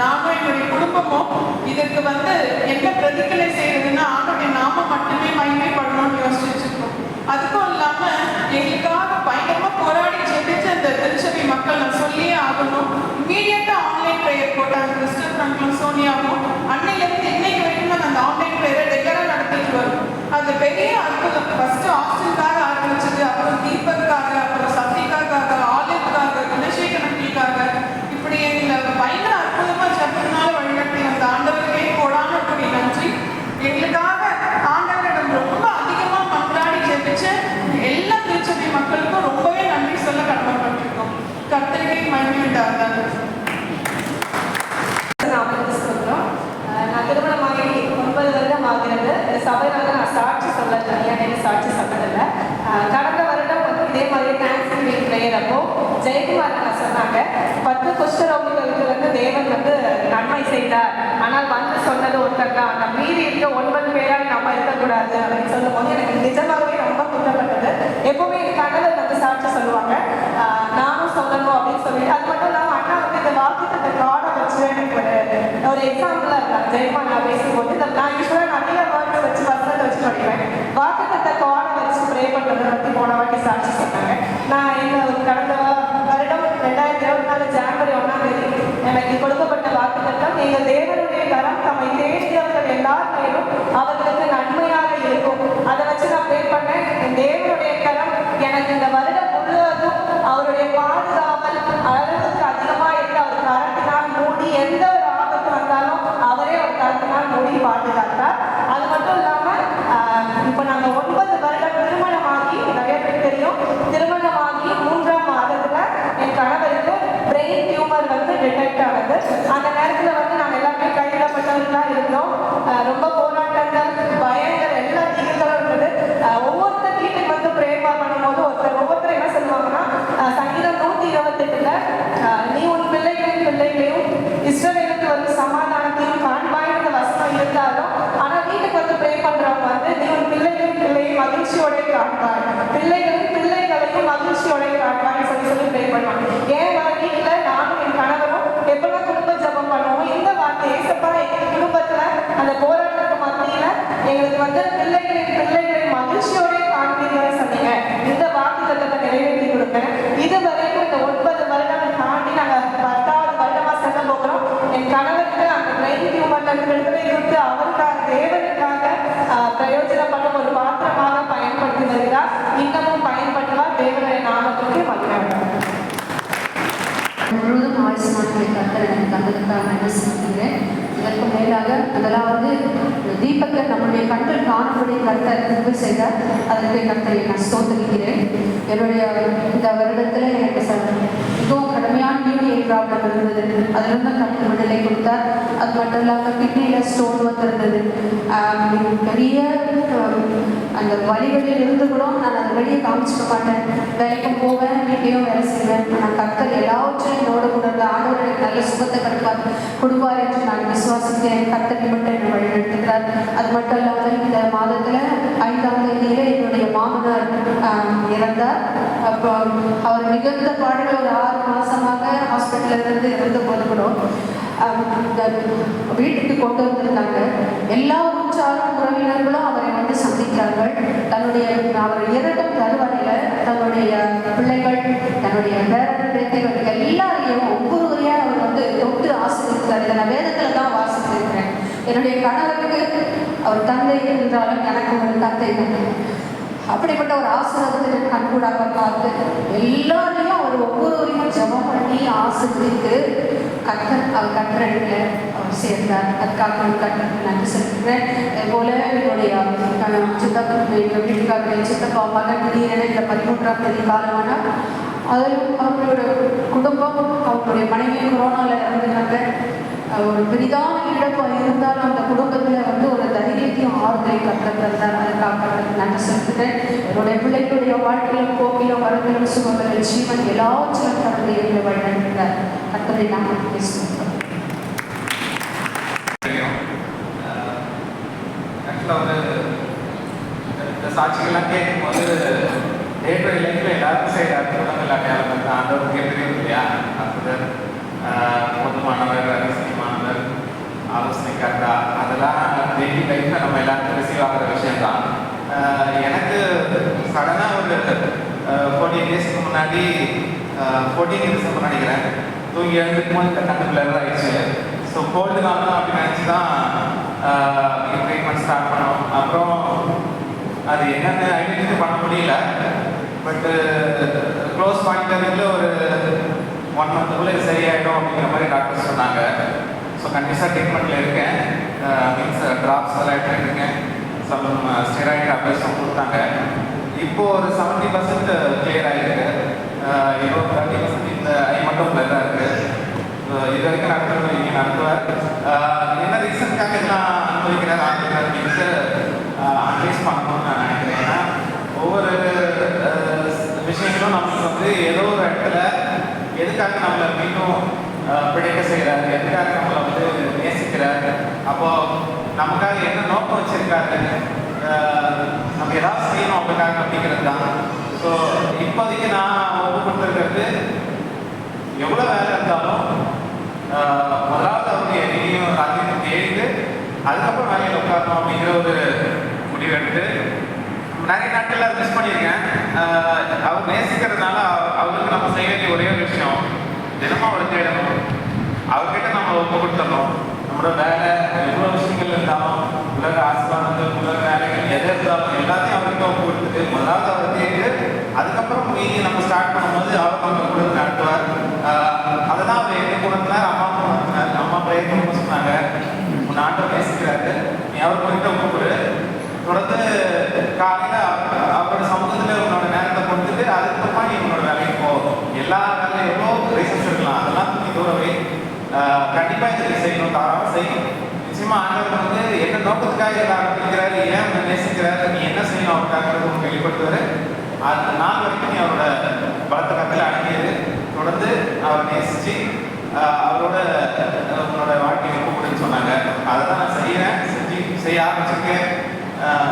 நாமும் எங்களுடைய குடும்பமும் இதற்கு வந்து என்ன பிரதிகளை செய்யறதுன்னா ஆண்டவருடைய நாமம் மட்டுமே மகிமைப்படணும்னு யோசிச்சு வச்சிருக்கோம். அதுக்கும் இல்லாமல் எங்களுக்காக பயங்கரமாக போராடி ஜெபிச்ச அந்த திருச்சபை மக்கள் நான் சொல்லியே ஆகணும். இம்மீடியட்டாக ஆன்லைன் ப்ரேயர் போட்டாங்க. கிறிஸ்டல் ஃப்ரங்க்லும் சோனியாவும் அன்னையிலேருந்து இன்னைக்கு வரைக்கும் நாங்கள் அந்த ஆன்லைன் ப்ரேயரை ரெகுலராக நடத்திட்டு வரோம். அது பெரிய அற்புதம். ஃபர்ஸ்ட் ஹாஸ்டலுக்காக ஆரம்பிச்சது, அப்புறம் தீபக்காக, அப்புறம் சத்தியக்காக, ஆலிவுக்காக, குணசேகரனுக்காக, இப்படி எங்களை பயங்கர அற்புதமாக ஜபத்தினால வழிநடத்தி வந்த ஆண்டவருக்கே கோடான கூடிய நன்றி. எங்களுக்காக ஆண்டவரிடம் ரொம்ப அதிகமாக மன்றாடி ஜெபிச்ச எல்லா திருச்சபை மக்களுக்கும் ரொம்பவே நன்றி சொல்ல கடமைப்பட்டிருக்கோம். கர்த்தரை மகிமையுண்டாங்க. நான் திருமணமாகி 9 வருடம் ஆகிறது. சபையில் நான் சாட்சி சொல்ல தனியாக சாட்சி சொல்லலை. கடந்த வருடம் இதே மாதிரி தேங்க்ஸ்கிவிங் ப்ரேயர் அப்போ ஜெயக்குமார் நான் சொன்னாங்க 10 குஷ்டரோகிகளுக்கு வந்து தேவன் வந்து நன்மை செய்தார். ஆனால் வந்து சொன்னது ஒருத்தர் தான், அந்த மீறி இருக்க 9 பேரால் நம்ம இருக்கக்கூடாது அப்படின்னு சொல்லும் போது எனக்கு நிஜமாகவே ரொம்ப குற்றப்பட்டது. எப்பவுமே என் கணவர் வந்து சாட்சி சொல்லுவாங்க, நானும் சொல்லணும் அப்படின்னு சொல்லிட்டு. அது மட்டும் இல்லாமல் அண்ணா வந்து இந்த வாக்குத்தத்தை காடை வச்சு எனக்கு ஒரு எக்ஸாம்பிளாக இருக்காங்க. ஜெயக்குமார் நான் பேசும்போது நான் யூஸ்வலாக நிறைய வேர்ட்ஸ் வச்சு வசனத்தை வச்சு படிப்பேன். வாக்குத்தத்தை காடை வச்சு ப்ரே பண்ணுறதை பற்றி போன வாட்டி சாட்சி சொன்னாங்க. நான் எங்கள் கடந்த வருடம் 2024 ஜனவரி 1ஆம் தேதி எனக்கு கொடுக்கப்பட்ட வாக்குத்தத்தம், எங்கள் தேவனுடைய கரம் தம்மை தேடியவர்கள் எல்லார் மேலும் அவர்களுக்கு நன்மையாக இருக்கும். அதை வச்சு நான் ப்ரே பண்ணேன். என் தேவனுடைய கரம் எனக்கு இந்த வருடம் முழுவதும் அவருடைய பாதுகாவல் அளவுக்கு அதிகமாக இருந்து அவர் கரத்தினால் மூடி எந்த ஒரு ஆபத்து வந்தாலும் அவரே ஒரு கரத்தினால் மூடி பாதுகாத்தார். அது மட்டும் இல்லாமல் இப்போ நாங்கள் 9 வருடம் திருமணமாகி, நிறைய பேர் தெரியும், திருமணமாகி 3ஆம் மாதத்தில் என் கணவருக்கு பிரெயின் டியூமர் வந்து டிடெக்ட் ஆனது. அந்த நேரத்தில் வந்து நாங்கள் எல்லாருமே கைவிடப்பட்டவர்களாக இருந்தோம். ரொம்ப போராட்டங்கள், பயங்கள், எல்லா தீங்குகளும் இருந்தது. ஒவ்வொருத்தர் வீட்டுக்கு வந்து பிரேமா பண்ணும்போது ஒவ்வொருத்தர் என்ன சொல்லுவாங்கன்னா, சங்கீதம் 128ல் நீ உன் பிள்ளைகளையும் இஸ்ரவேலுக்கு வந்து சமாதானத்தையும் காண்பாய்ந்த வசனம் இருந்தாலும், ஆனால் வீட்டுக்கு வந்து ப்ரே பண்றவங்க வந்து நீ உன் பிள்ளையும் மகிழ்ச்சியோட காண்பாய், பிள்ளைகளையும் மகிழ்ச்சியோட காண்பாய்ன்னு சொல்லி ப்ரே பண்ணுவாங்க. ஏன் வீட்டில் நானும் என் கணவரும் எப்பெல்லாம் குடும்ப ஜபம் பண்ணுவோம், இந்த வார்த்தை ஏசப்பா எங்கள் குடும்பத்துல அந்த போராட்டத்துக்கு மத்தியில எங்களுக்கு வந்து பிள்ளைகளை மகிழ்ச்சியோட காண்பீங்கன்னு சொன்னீங்க. இந்த வாக்குத்தத்தத்தை நிறைவேற்றி கொடுப்பேன். இது வரைக்கும் இந்த 9 வருடம் தாண்டி நாங்கள் 10வது வருடமா செல்ல போகிறோம். என் கணவருக்கு அந்த பிரெயின் டியூமர்ல விடுதலை கொடுத்து அவருக்காக தேவனுக்காக பிரயோஜனப்படும் ஒரு பாத்திரமாக பயன்படுத்தி வருகிறார். இன்னமும் பயன்படுத்துவார். தேவனுடைய நாமத்துக்கு மகிமை. முழுவதும் ஆயுஷ்மான்களை கர்த்தர் எனக்கு தந்ததுக்காக நன்றி செலுத்துகிறேன். இதற்கு மேலாக முதலாவது தீபக்கர் நம்முடைய கண்கள் காணக்கூடிய கர்த்தர் கிருபை செய்தார். அதற்கு கர்த்தரை நான் ஸ்தோத்திரிக்கிறேன். என்னுடைய இந்த வருடத்தில் எனக்கு ப்ராப்ளம் இருந்தது. அதிலிருந்து கணக்கு விடுதலை கொடுத்தார். அது மட்டும் இல்லாமல் கிட்னியில் ஸ்டோன் வந்திருந்தது. பெரிய அந்த வழிகளில் இருந்து கூட நான் அதை வெளியே காமிச்சிக்க மாட்டேன். வேலைக்கும் போவேன், வீட்லேயும் வேலை செய்வேன். நான் கர்த்தர் எல்லாவற்றையும் என்னோட கூட இருந்த ஆண்டவர் எனக்கு நல்ல சுகத்தை கொடுப்பார் என்று நான் விசுவாசிக்கிறேன். கர்த்தர் மட்டும் என்னை வழிநடத்துகிறார். அது மட்டும் இல்லாமல் இந்த மாதத்தில் 5ஆம் தேதியில என்னுடைய மாமனார் இறந்தார். அப்போ அவர் மிகுந்த பாடுகள் ஒரு 6 மாதமாக ஹாஸ்பிட்டலில் இருந்த போது கூட வீட்டுக்கு கொண்டு வந்திருந்தாங்க. எல்லா உற்றாரும் உறவினர்களும் அவரை வந்து சந்தித்தார்கள். தன்னுடைய அவர் இறக்கும் தருவாயில் தன்னுடைய பிள்ளைகள், தன்னுடைய பேரர்கள் எல்லாரையும் ஒவ்வொருவரையாக அவர் வந்து தொட்டு ஆசீர்வதித்தார். இதை நான் வேதத்தில் தான் வாசித்திருக்கிறேன். என்னுடைய கணவருக்கு அவர் தந்தை என்றாலும் எனக்கு ஒரு தந்தை தான். அப்படிப்பட்ட ஒரு ஆசீர்வாதத்தை கண்கூடாக பார்த்து எல்லாரையும் அவர் ஒவ்வொருவரையும் ஜெபம் பண்ணி ஆசீர்வதித்து அவர் கற்றடியில் அவர் சேர்ந்தார். அதுக்காக கற்றனுக்கு நன்றி செலுத்துகிறேன். அதுபோல என்னுடைய வீட்டுக்காரருடைய சித்தப்பா மகன் திடீரென இந்த 13ஆம் தேதி காலமானால் அதிலும் அவங்களோட குடும்பம், அவங்களுடைய மனைவி கொரோனாவில் இறந்துட்டாங்க. ஒரு பெரிதான இழப்பு இருந்தாலும் அந்த குடும்பத்தில் வந்து ஒரு தைரியத்தையும் ஆறுதலையும் கற்றுக்கிறார். அதுக்காக நன்றி செலுத்துகிறேன். என்னுடைய பிள்ளைகளுடைய வாழ்க்கையிலும் போக்கிலும் வரங்களும் சுகங்களும் ஜீவன் எல்லாவற்றிலும் கடந்து எங்களை வழிநடத்துகிறார். கர்த்தரை நாங்கள் பேசுகிறோம். இந்த சாட்சிகள்லாம் கேட்கும்போது டேட்டோ லைஃப்பில் எல்லாருக்கும் செய்கிற அற்புதங்கள் அடையாளம் ஆண்டவருக்கு தெரியும் இல்லையா? அற்புதர், பொதுமானவர், ரகசியமானவர், ஆலோசனைக்காரா, அதெல்லாம் டெய்லி லைஃப்பில் நம்ம எல்லாருக்கும் ரிசீவ் ஆகிற விஷயம்தான். எனக்கு சடனாக ஒரு 14 டேஸ்க்கு முன்னாடி 14 டிசம்பர் நினைக்கிறேன், தூங்கி எழுந்துக்கும் போது இந்த கண்ணு பிளர் ஆகிடுச்சு. ஸோ கோல்டு காரணம் அப்படின்னு நினச்சி தான் ட்ரீட்மெண்ட் ஸ்டார்ட் பண்ணோம். அப்புறம் அது என்னென்னு ஐடென்டிஃபை பண்ண முடியல. பட்டு க்ளோஸ் பாயிண்டரில் ஒரு 1 மந்த்துக்குள்ளே சரியாயிடும் அப்படிங்கிற மாதிரி டாக்டர் சொன்னாங்க. ஸோ கண்டிப்பாக ட்ரீட்மெண்ட்டில் இருக்கேன். மீன்ஸ் ட்ராப்ஸ் எல்லாம் எடுத்துருக்கேன். சம் ஸ்டெராய்டு டேப்லெட்ஸும் கொடுத்தாங்க. இப்போது ஒரு 70% கிளியர் ஆகிருக்கு. இப்போ 30% இந்த ஐ மட்டும் பிளட்டாக இருக்குது. இது வரைக்கும் நடத்துறது நீங்கள் நடத்துவார். என்ன ரீசனுக்காக இதெல்லாம் அனுபவிக்கிறார் அப்படின்ட்டு அட்வைஸ் பண்ணணும்னு நான் நினைக்கிறேன். ஏன்னா ஒவ்வொரு விஷயங்களும் நமக்கு வந்து ஏதோ ஒரு இடத்துல எதுக்காக நம்மளை மீண்டும் பிழைக்க செய்கிறாரு, எதுக்காக நம்மளை வந்து நேசிக்கிறாரு, அப்போது நமக்காக என்ன நோக்கம் வச்சுருக்காரு, நம்ம ஏதாவது செய்யணும் அப்படிக்காக அப்படிங்கிறது தான். ஸோ இப்போதைக்கு நான் ஒப்பு கொடுத்துருக்கிறது, எவ்வளோ வேலை இருந்தாலும் முதலாவது அவருடைய எண்ணிக்கையும் ராஜ்யத்தை எழுந்து அதுக்கப்புறம் வேலையில் உட்காரணும் அப்படிங்கிற ஒரு முடிவு எடுத்து நிறைய நாட்களில் அதை மிஸ் பண்ணியிருக்கேன். அவர் நேசிக்கிறதுனால அவருக்கு நம்ம செய்ய வேண்டிய ஒரே ஒரு விஷயம், தினமும் அவரை தேடணும், அவர்கிட்ட நம்ம ஒப்பு கொடுத்துடணும். நம்மளோட வேலை எவ்வளோ விஷயங்கள் இருந்தாலும், உலக ஆசீர்வாதங்கள், உலக வேலைகள் எது இருந்தாலும் எல்லாத்தையும் அவர்கிட்ட ஒப்பு கொடுத்துட்டு முதலாவது அவரை தேடிட்டு அதுக்கப்புறம் மீதி நம்ம ஸ்டார்ட் பண்ணும்போது அவர் நம்ம கூட நடத்துவார். அதை தான் அவர் என்ன கொடுத்தார், அம்மாவும் நடத்தினார். அம்மா பிரேயர் பண்ண சொன்னாங்க, உன் நாட்டை நேசிக்கிறாரு, நீ அவர் போயிட்டு ஒப்பு கொடு, தொடர்ந்து காலையில் அவரோட சமூகத்தில் உன்னோட நேரத்தை கொடுத்துட்டு அதுக்கப்புறமா நீ உன்னோட வேலைக்கு போ. எல்லா வேலையும் எவ்வளோ ரீசன்ஸ் இருக்கலாம், அதெல்லாம் நீ தூரவே கண்டிப்பாக இதை செய்யணும், தாராளமாக செய்யணும். நிச்சயமாக ஆண்டவர் வந்து என்ன நோக்கத்துக்காக எல்லாம் ஆரம்பிக்கிறாரு, ஏன் உன்னை நேசிக்கிறாரு, நீ என்ன செய்யணும் அவருக்காகிறது உங்களுக்கு வெளிப்படுத்துவார். அந்த நாள் வரைக்கும் நீ அவரோட பலத்த கத்தில் அடங்கியது, தொடர்ந்து அவரை நேசித்து அவரோட உன்னோட வாழ்க்கையை கூப்பிடுன்னு சொன்னாங்க. அதை தான் நான் செய்கிறேன், செய்ய ஆரம்பிச்சிருக்கேன்.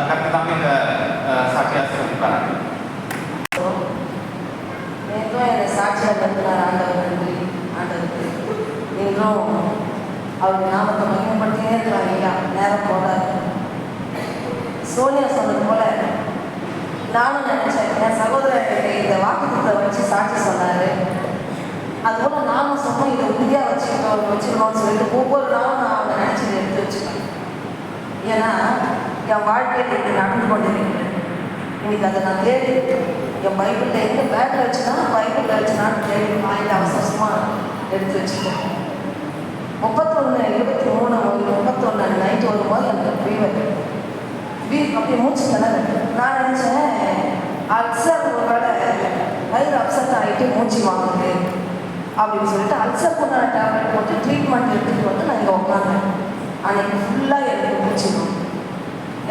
கரெக்டாக இந்த சாட்சியாக சிறப்பிப்பாங்க. நேற்றும் என்னை சாட்சியாக கருத்துனார் ஆண்டவர். நன்றி ஆண்டவருக்கு. இன்றும் அவர் நாமத்தை மகிமைப்படுத்தினே இருக்கிறாங்க. ஐயா நேரம் போதாது. சோனியா சொன்னது போல நானும் நினச்சேன், என் சகோதரர் இந்த வாக்குத்தத்தை வச்சு சாட்சி சொன்னார். அதுபோல் நானும் சொன்னோம், இதை உறுதியாக வச்சுக்கணும்னு சொல்லிட்டு ஒவ்வொரு நாளும் நான் அவனை நினச்சி எடுத்து வச்சுக்கேன். ஏன்னா என் வாழ்க்கையில் இன்னைக்கு நடந்து கொண்டிருக்கிறேன். இன்னைக்கு அதை நான் தேடி என் பைபிளில் எங்கே பேக்கில் வச்சுனா பைபிளில் வச்சுனான்னு தேடி வாங்கி அவசரமாக எடுத்து வச்சுட்டேன். 31/23 31 நைட்டு வரும்போது எனக்கு ஃபீவர் அப்படி மூச்சு கிணறு. நான் நினச்சேன் அப்செட், ஒரு வேலை வயிறு அப்செட் ஆகிட்டு மூச்சு வாங்குது அப்படின்னு சொல்லிட்டு அல்சர் பண்ண டேப்லெட் போட்டு ட்ரீட்மெண்ட் எடுத்துகிட்டு வந்து நான் இங்கே உட்காந்தேன். அன்னைக்கு ஃபுல்லாக எனக்கு முடிச்சிடும்.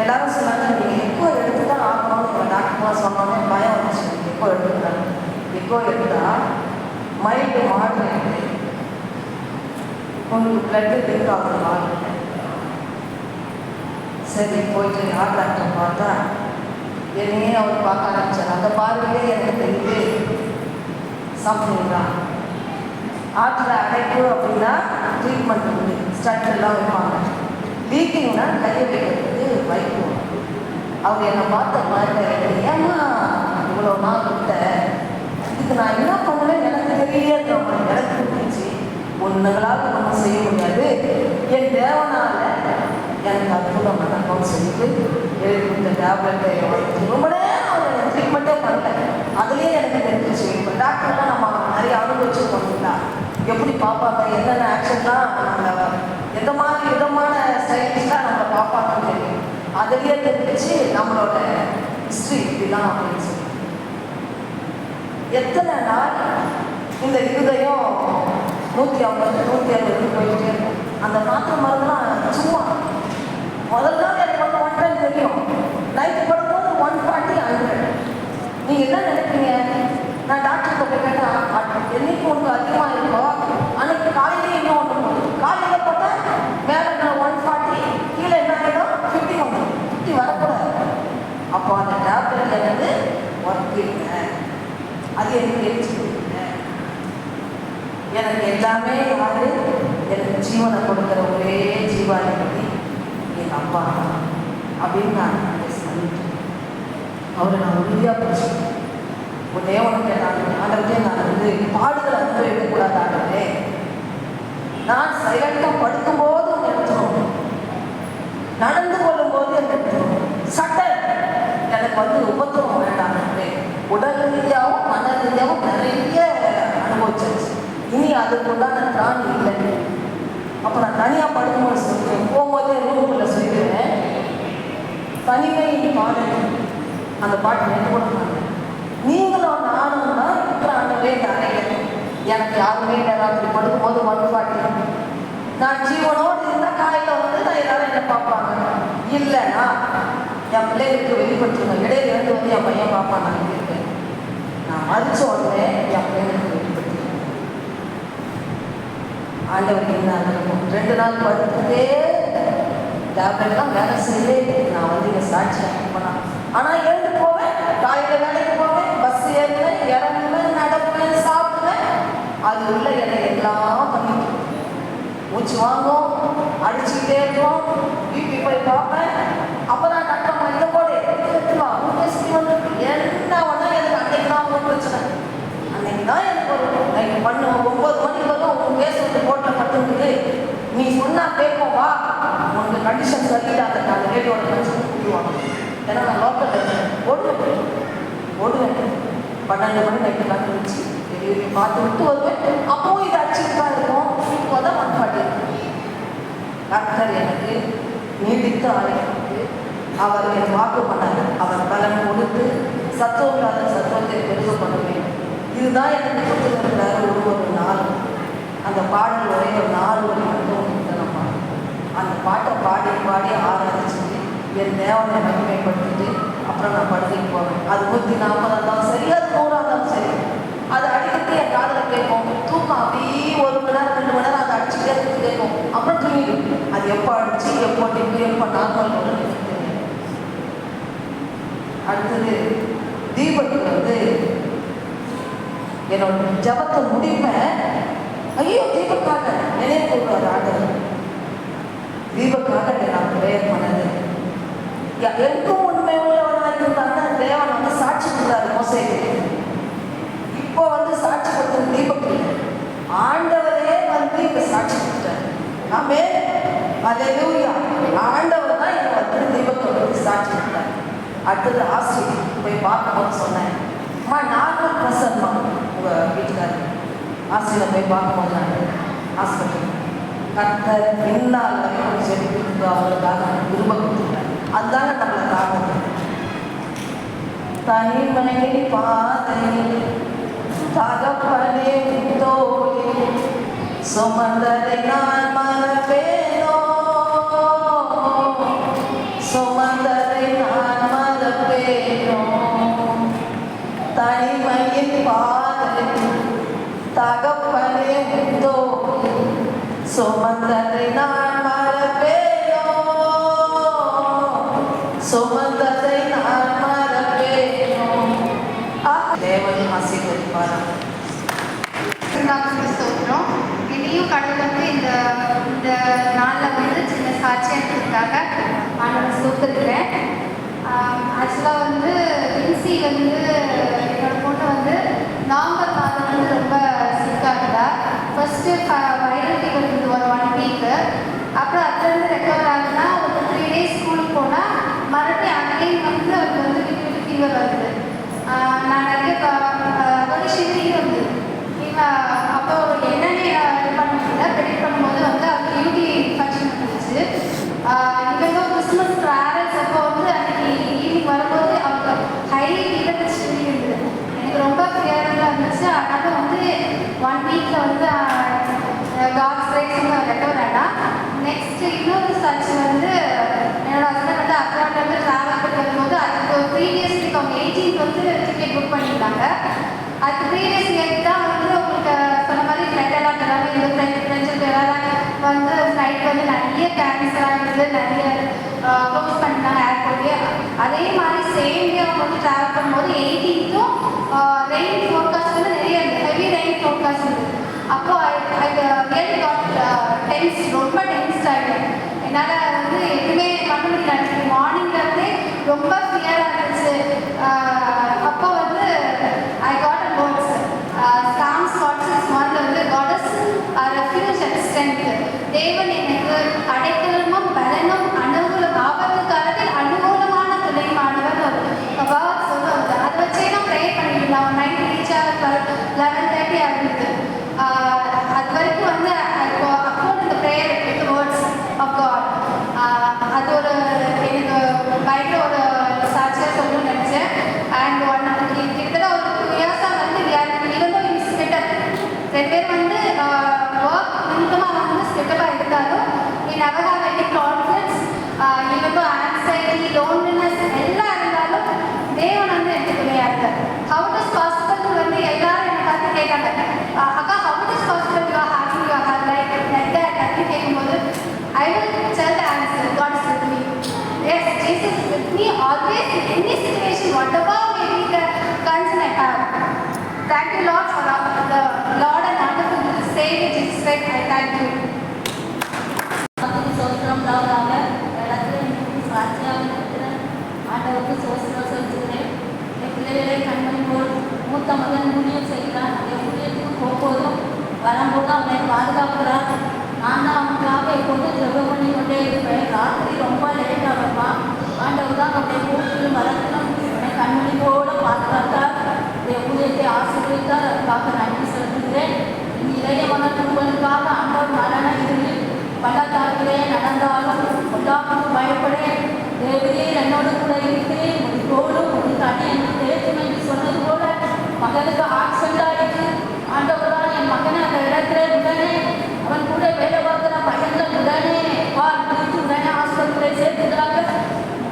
எல்லாரும் சொன்னாங்க நீங்கள் எக்கோ எடுத்து தான் ஆகணும்னு எங்கள் டாக்டர்லாம் சொன்னோன்னே பயம் வந்துச்சு. எக்கோ எடுத்துக்கிறாங்க. எக்கோ எடுத்தால் மைல்டு மாடரேட்டு உங்களுக்கு பிளட்டு லீக் ஆகுமா. சரி போயிட்டு யார் டாக்டர் பார்த்தா என்னையே அவர் பார்க்க ஆரம்பிச்சார். அந்த பார்வையிலே எனக்கு தெரியுது சம்திங் தான். ஆற்றில் அடைப்பு அப்படின்னா ட்ரீட்மெண்ட் உண்டு, ஸ்டட் எல்லாம் வைப்பாங்க. லீக்கிங்னா கையை வைக்கிறதுக்கு வைக்கும். அவங்க என்னை பார்த்த மாதிரி ஏன்னா இவ்வளோ நாள் விட்ட இதுக்கு நான் என்ன பண்ணுவேன் எனக்கு தெரியல. எனக்கு புரிஞ்சிச்சு ஒன்றுகளாக ஒன்றும் செய்ய முடியாது, என் தேவனால் எனக்கு அற்புதம் நடக்கும்னு சொல்லிட்டு எழுதி கொடுத்த டேப்லெட்டை வாங்கி ரொம்ப நேரம் அவர் ட்ரீட்மெண்ட்டே பண்ணல. அதுலேயே எனக்கு தெரிஞ்சிச்சு. இப்போ டாக்டர்லாம் நம்ம நிறைய அனுபவிச்சு போனீங்களா, எப்படி பார்ப்பாங்க, என்னென்ன ஆக்ஷன்லாம் நாங்கள் எந்த மாதிரி விதமான ஸ்டைலிஷ்டாக நம்ம பார்ப்பாங்கன்னு தெரியும். அதுலேயே தெரிஞ்சிச்சு நம்மளோட ஹிஸ்ட்ரி இப்படிலாம் அப்படின்னு சொல்லி. எத்தனை நாள் இந்த இருதயம் 150 160 போயிட்டே இருக்கும். அந்த மாத்திரை மருந்துலாம் சும்மா முதல் நாள் எனக்கு வந்து 110 தெரியும், நைட்டு படும்போது 140 100. நீங்கள் என்ன நினைப்பீங்க? நான் டாக்டர்கிட்ட போய் கேட்டேன் என்னைக்கு உங்களுக்கு அதிகமாக இருக்கோ அன்னைக்கு காலையிலேயே இன்னும் ஒன்று போகும். காலையில் போட்டால் மேலே 140, கீழே என்ன ஆகிடும் 50 வந்துடும். 50 வரக்கூடாது. அப்போ அந்த டேப்லெட் எனக்கு ஒர்க் இல்லை, அது எனக்கு தெரிஞ்சுக்கிட்டு எனக்கு எல்லாமே யாரு எனக்கு ஜீவனை கொடுக்குற ஒரே ஜீவாதிபதி எங்கள் அப்பா அப்படின்னு நான் சொல்லிட்டேன். அவரை நான் உறுதியாக பிடிச்சிட்டேன். ஒன்றே ஒன்று கேட்டாங்க, ஆண்டவரே நான் வந்து பாடுகளை அனுபவிக்கக்கூடாது ஆண்டவரே, நான் சைலண்டாக படுக்கும்போது எடுத்துக்கணும், நடந்து கொள்ளும்போது எனக்கு எடுத்துக்கணும், சட்டை எனக்கு வந்து உபத்திரம் வேண்டாம். உடல் ரீதியாகவும் மன ரீதியாகவும் நிறைய அனுபவிச்சாச்சு. இனி அதுக்குள்ளான திராணி இல்லை. அப்போ நான் தனியாக படுக்கும்போது சொல்லுவேன், போகும்போதே ரூமுக்குள்ளே சொல்லிடுவேன், தனிமை பாடு அந்த பாட்டு நின்று கொடுப்பாங்க. நீங்களும் நானும் தான் இருக்கிறாங்கவே நிறைய. எனக்கு யாருமே இல்லை. ராத்திரி படுக்கும்போது 140. நான் ஜீவனோடு இருந்தால் காலையில் வந்து நான் எல்லாரும் என்ன பார்ப்பாங்க. இல்லைன்னா என் பிள்ளைகளுக்கு வெளிப்படுத்தணும். இடையில இருந்து வந்து என் பையன் பார்ப்பான். நான் இருக்கேன். நான் மதிச்ச உடனே என் பிள்ளைகளுக்கு வெளிப்படுத்தணும். ஆண்டவருக்கு என்ன இருக்கும். 2 நாள் படுத்துட்டே டேப்லெட்லாம் வேலை செய்யவே நான் வந்து இங்கே சாட்சியாக போனேன். ஆனால் எழுந்து போவேன், காலையில் வேலைக்கு போவேன், பஸ் ஏறுவேன், இறங்குவேன், நடப்பேன், சாப்பிடுவேன். அது உள்ள என்னை எல்லாம் பண்ணிட்டு மூச்சு வாங்கும், அடிச்சுக்கிட்டே இருக்கும். பிபி போய் பார்ப்பேன். அப்போ தான் டாக்டர் இந்த போடு எடுத்துவா ஊசி வந்து என்ன ஒன்றா எனக்கு அன்னைக்கு தான் ஒரு பிரச்சனை. அன்னைக்கு தான் எனக்கு ஒரு நைட்டு 9 மணிக்கு வரும் உன் கேஸ் வந்து கோர்ட்டில் கட்டுறது. நீ சொன்னால் கேட்போம் வா, உனக்கு கண்டிஷன் சரியில்லை. அந்த ரேட்டோட கண்டிஷன் கூப்பிடுவாங்க. ஏன்னா நான் லோக்கல் ஓடுவேன் 12 மணி நைட்டு கண்டுபிடிச்சி டெலிவரி பார்த்து விட்டு வருவேன். அப்போவும் இது அடிச்சுட்டு தான் இருக்கும். இப்போ தான் 140. டாக்டர் எனக்கு நீடித்து ஆரம்பித்து அவர் என் வாக்கு பண்ணார். அவர் பலன் கொடுத்து சத்துவம் சத்துவத்தை பெருக பண்ணுவேன். இதுதான் எனக்கு கொடுத்துருக்கிறாரு. ஒரு நாள் அந்த பாடல் ஒரே ஒரு 4 வரி மட்டும் நம்ம அந்த பாட்டை பாடி பாடி ஆராய்ச்சி என் தேவனை மகிமைப்படுத்திட்டு அப்புறம் நான் படுக்கைக்கு போவேன். அது 140 இருந்தாலும் சரி, அது 100 இருந்தாலும் சரி, அது அடிக்கடி என் காதில் கேட்கும். தூக்கம் அப்படியே 1 மணி நேரம் 2 மணி நேரம் அதை அடிச்சுட்டே கேட்கும். அப்புறம் தூங்கிடும். அது எப்போ அடிச்சு எப்போ டிப்பு எப்போ நார்மல் தெரியும். அடுத்தது தீபத்துக்கு வந்து என்னோட ஜபத்தை முடிப்பேன். ஐயோ தீபக்காக நினைவு கூடுவார் ஆண்டவர். தீபக்காக நான் ப்ரேயர் பண்ணது எனக்கும் உண்மை உள்ளவனாக இருந்தாங்கன்னா தேவன் வந்து சாட்சி கொடுத்தாரு மோசேக்கு. இப்போ வந்து சாட்சி கொடுத்தது தீபக் ஆண்டவரே வந்து இப்போ சாட்சி கொடுத்தாரு. ஆமே அல்லேலூயா. ஆண்டவர் தான் எனக்கு வந்து தீபக் வந்து சாட்சி கொடுத்தாரு. அடுத்தது ஆசிரியர் போய் பார்க்கும்போது சொன்னேன், அம்மா நார்மல் ப்ரெஷர்மா உங்கள் வீட்டுக்காரர். ஆசிரியர் போய் பார்க்கும்போது நான் ஹாஸ்பிட்டல் கர்த்தர் என்னால் வரைக்கும் சொல்லி கொடுத்து அவங்களுக்காக விரும்ப கொடுத்துருக்காரு. அதுதாங்க நம்மளை காரணம். தனிமை பாதை தகப்பனே தோழி சுமந்ததை நான் மறப்பேனோ, சுமந்ததை நான் மறப்பேனோ, தனிமையின் பாதை தகப்பனே உண்டோ, சுமந்ததை நான் மறப்பேனோ, சுமந்ததை நான் மறப்பேனோ. தேவன் ஆசீர்வதிப்பாரா. சொல்கிறோம். இனியும் கடவுள் வந்து இந்த இந்த நாளில் வந்து சின்ன சாட்சியாக இருக்கிறதுக்காக ஆண்டவரை சூத்திருக்கிறேன். ஆக்சுவலாக வந்து வின்சி வந்து என்னோட பொண்ணு வந்து நவம்பர் மாதம் வந்து ரொம்ப சிக்காக இருந்தா. ஃபஸ்ட்டு வைரல் ஃபீவர் இருந்து ஒரு 1 வீக்கு. அப்புறம் அதுலேருந்து ரெக்கவர் ஆகுதுன்னா ஒரு 3 days ஸ்கூலுக்கு போனால் மறுபடியும் அங்கேயும் வந்து அவருக்கு வந்து விட்டு ஃபீவர் வருது. நான் நிறைய ஒரு ஷிவரியும் இருந்தது. அப்போ என்னென்ன இது பண்ண முடியல, ப்ரெடிக்ட் பண்ணும்போது வந்து அவருக்கு யூடி இன்ஃபெக்ஷன் இருந்துச்சு. இவங்க கிறிஸ்மஸ் ட்ராவல்ஸ் அப்போ வந்து அன்றைக்கி ஈவினிங் வரும்போது அவருக்கு ஹை ஃபீவர் ஷிவரி இருந்தது. எனக்கு ரொம்ப ஃபியராக இருந்துச்சு. அதனால் வந்து 1 வீக்கில் வந்து காட்ஸ் கிரேஸ் வந்து ரெக்கவர் ஆகிட்டான். நெக்ஸ்ட்டு இன்னொரு சர்ச் வந்து என்னோட ஹஸ்பண்ட் வந்து அப்ராட்லேருந்து ட்ராவல் பண்ணி வரும்போது அதுக்கு ப்ரீவியஸ் வீக் அவங்க 18th வந்து டிக்கெட் புக் பண்ணியிருந்தாங்க. அதுக்கு ப்ரீவியஸ் இயர் தான் வந்து உங்களுக்கு சொன்ன மாதிரி ஃப்ளைட் எல்லாம் தராங்க. இந்த ஃப்ரெண்ட்ஸுக்கு எல்லாம் வந்து ஃப்ளைட் வந்து நிறைய கேன்சல் ஆகிடுது, நிறைய க்ளோஸ் பண்ணிட்டாங்க ஏர்போர்ட்லேயே. அதே மாதிரி சேம் டே அவங்க வந்து ட்ராவல் பண்ணும்போது 18th ரெயின் ஃபோர்காஸ்ட் வந்து நிறைய ஹெவி ரெயின் ஃபோர்காஸ்ட் இருந்தது. அப்போது ரியலி காட் டென்ஸ், ரொம்ப டென்ஸ்ட் ஆகிட்டேன். என்னால் வந்து எதுவுமே பண்ண முடியல. எனக்கு மார்னிங்லேருந்தே ரொம்ப ஃபியராக இருந்துச்சு. அப்போ வந்து I got a words Psalms 46:1 வந்து God is a refuge and strength. தேவன் எனக்கு அடைக்கலமும் பலனும் அனுகூலம், ஆபத்து காலத்தில் அனுகூலமான துணைமானவர் ஒரு வேர்ட் சொல்லுவாங்க. அதை வச்சே நான் ப்ரே பண்ணிடலாம். நைட் ரீச் ஆக 11:30 ஆகிடுது. அது வரைக்கும் வந்து அக்கௌண்ட் இந்த prayer with words of God. அது ஒரு எனக்கு பயங்கர ஒரு சாட்சியாக சொல்லணும்னு நினச்சேன். அண்ட் கிட்டத்தட்ட ஒரு 2 இயர்ஸாக வந்து இவங்களும் ஸ்பிட்டப் 2 பேர் வந்து ஒர்க் நிமித்தமாக வந்து ஸ்பிட்டப்பாக இருந்தாலும் we never have any confidence. இவங்களும் ஆன்சைட்டி, லோன்லினஸ் எல்லாம் இருந்தாலும் தேவன் வந்து எனக்கு கிடையாது. ஹவு இட் இஸ் பாசிபிள் வந்து எல்லாரும் என்னை பார்த்து கேட்காங்க, அக்கா how it is possible you are having like that அப்படின்னு கேட்கும்போது I will tell the answer. God is with me. Yes, Jesus is with me always in any situation, whatever may be the concern I have. Thank you, Lord, for the Lord and wonderful Savior Jesus Christ. I thank you. சோத்திரம் லாவாக இடத்துல சாட்சியாக இருக்கிற ஆண்டவருக்கு சோத்திரம் செலுத்துகிறேன். என் பிள்ளைகளை கண்மணி போல் மூத்த மகன் ஊழியம் செய்கிறார். என் ஊழியத்துக்கு போகும்போதும் வரும்போது அவனை பாதுகாக்கிறார். நான் தான் அவனுக்காக எப்போதும் ஜெபம் பண்ணி கொண்டே இருப்பேன். ராத்திரி ரொம்ப லேட்டாக வருவான். ஆண்டவர் தான் அவனை கூப்பிட்டு மறக்கணும் என்னை கண்மணி போல பாதுகாத்தார். என் ஊழியத்தை ஆசீர்வதித்தார். அதுக்காக நன்றி செலுத்துகிறேன். இந்த இளைய மகனுக்காக ஆண்டவர் மரண இருளில் பள்ளத்தாக்கிலே நடந்தாலும் எல்லாருக்கும் பயப்படேன். தேவரீர் என்னோடு கூட இருக்கிறேன். முடிவோடும் உனக்கு அடி என்று தேற்றும் என்று சொன்னது போல மகனுக்கு ஆக்சிடென்ட் ஆகிட்டு ஆண்டவரால் என் மகனை அந்த இடத்துல உடனே அவன் கூட வேலை பார்க்குற பையன்கள் உடனே பிடித்து உடனே ஆஸ்பத்திரியை சேர்த்துக்கிறாங்க.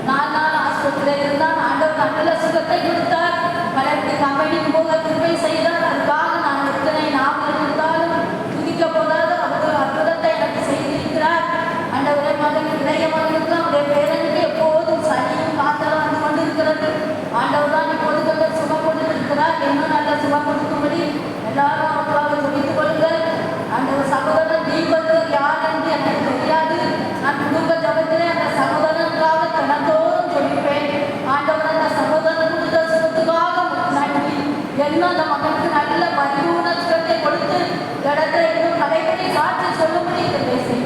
4 நாள் ஆஸ்பத்திரியில் இருந்தால் ஆண்டவர் நல்ல சுகத்தை கொடுத்தார். பலருக்கு கம்பெனிக்கு போக திருப்பை செய்தார். அதுக்காக நான் இருக்கிறேன். நாம் இருந்தாலும் துதிக்க போதாது அவர் அற்புதத்தை எனக்கு செய்திருக்கிறார். ஆண்டவரை மகன் இளைய மகனுக்கு அவருடைய பேரனுக்கு எப்போதும் சனியும் காத்தலாம் வந்து கொண்டிருக்கிறது. ஆண்டவர் தான் இப்பொழுது சுகம் கொடுத்திருக்கிறார். இன்னும் நல்ல சுகம் கொடுக்கும்படி எல்லாரும் அவர்களாக துணித்துக் கொள்ளுங்கள். அந்த சகோதரன் தீபத்தர் யார் என்று எனக்கு தெரியாது. நான் குடும்ப ஜபத்திலே அந்த சகோதரனுக்காக தினத்தோறும் ஜெபிப்பேன். ஆண்டவர் அந்த சகோதரன் கொடுத்த சுகத்துக்காக நன்றி. என்ன அந்த மகனுக்கு நல்ல பரிபூர்ண சுகத்தை கொடுத்து இடத்தை இன்னும் கலைகளை சாட்சி சொல்லும்படி இந்த பேசி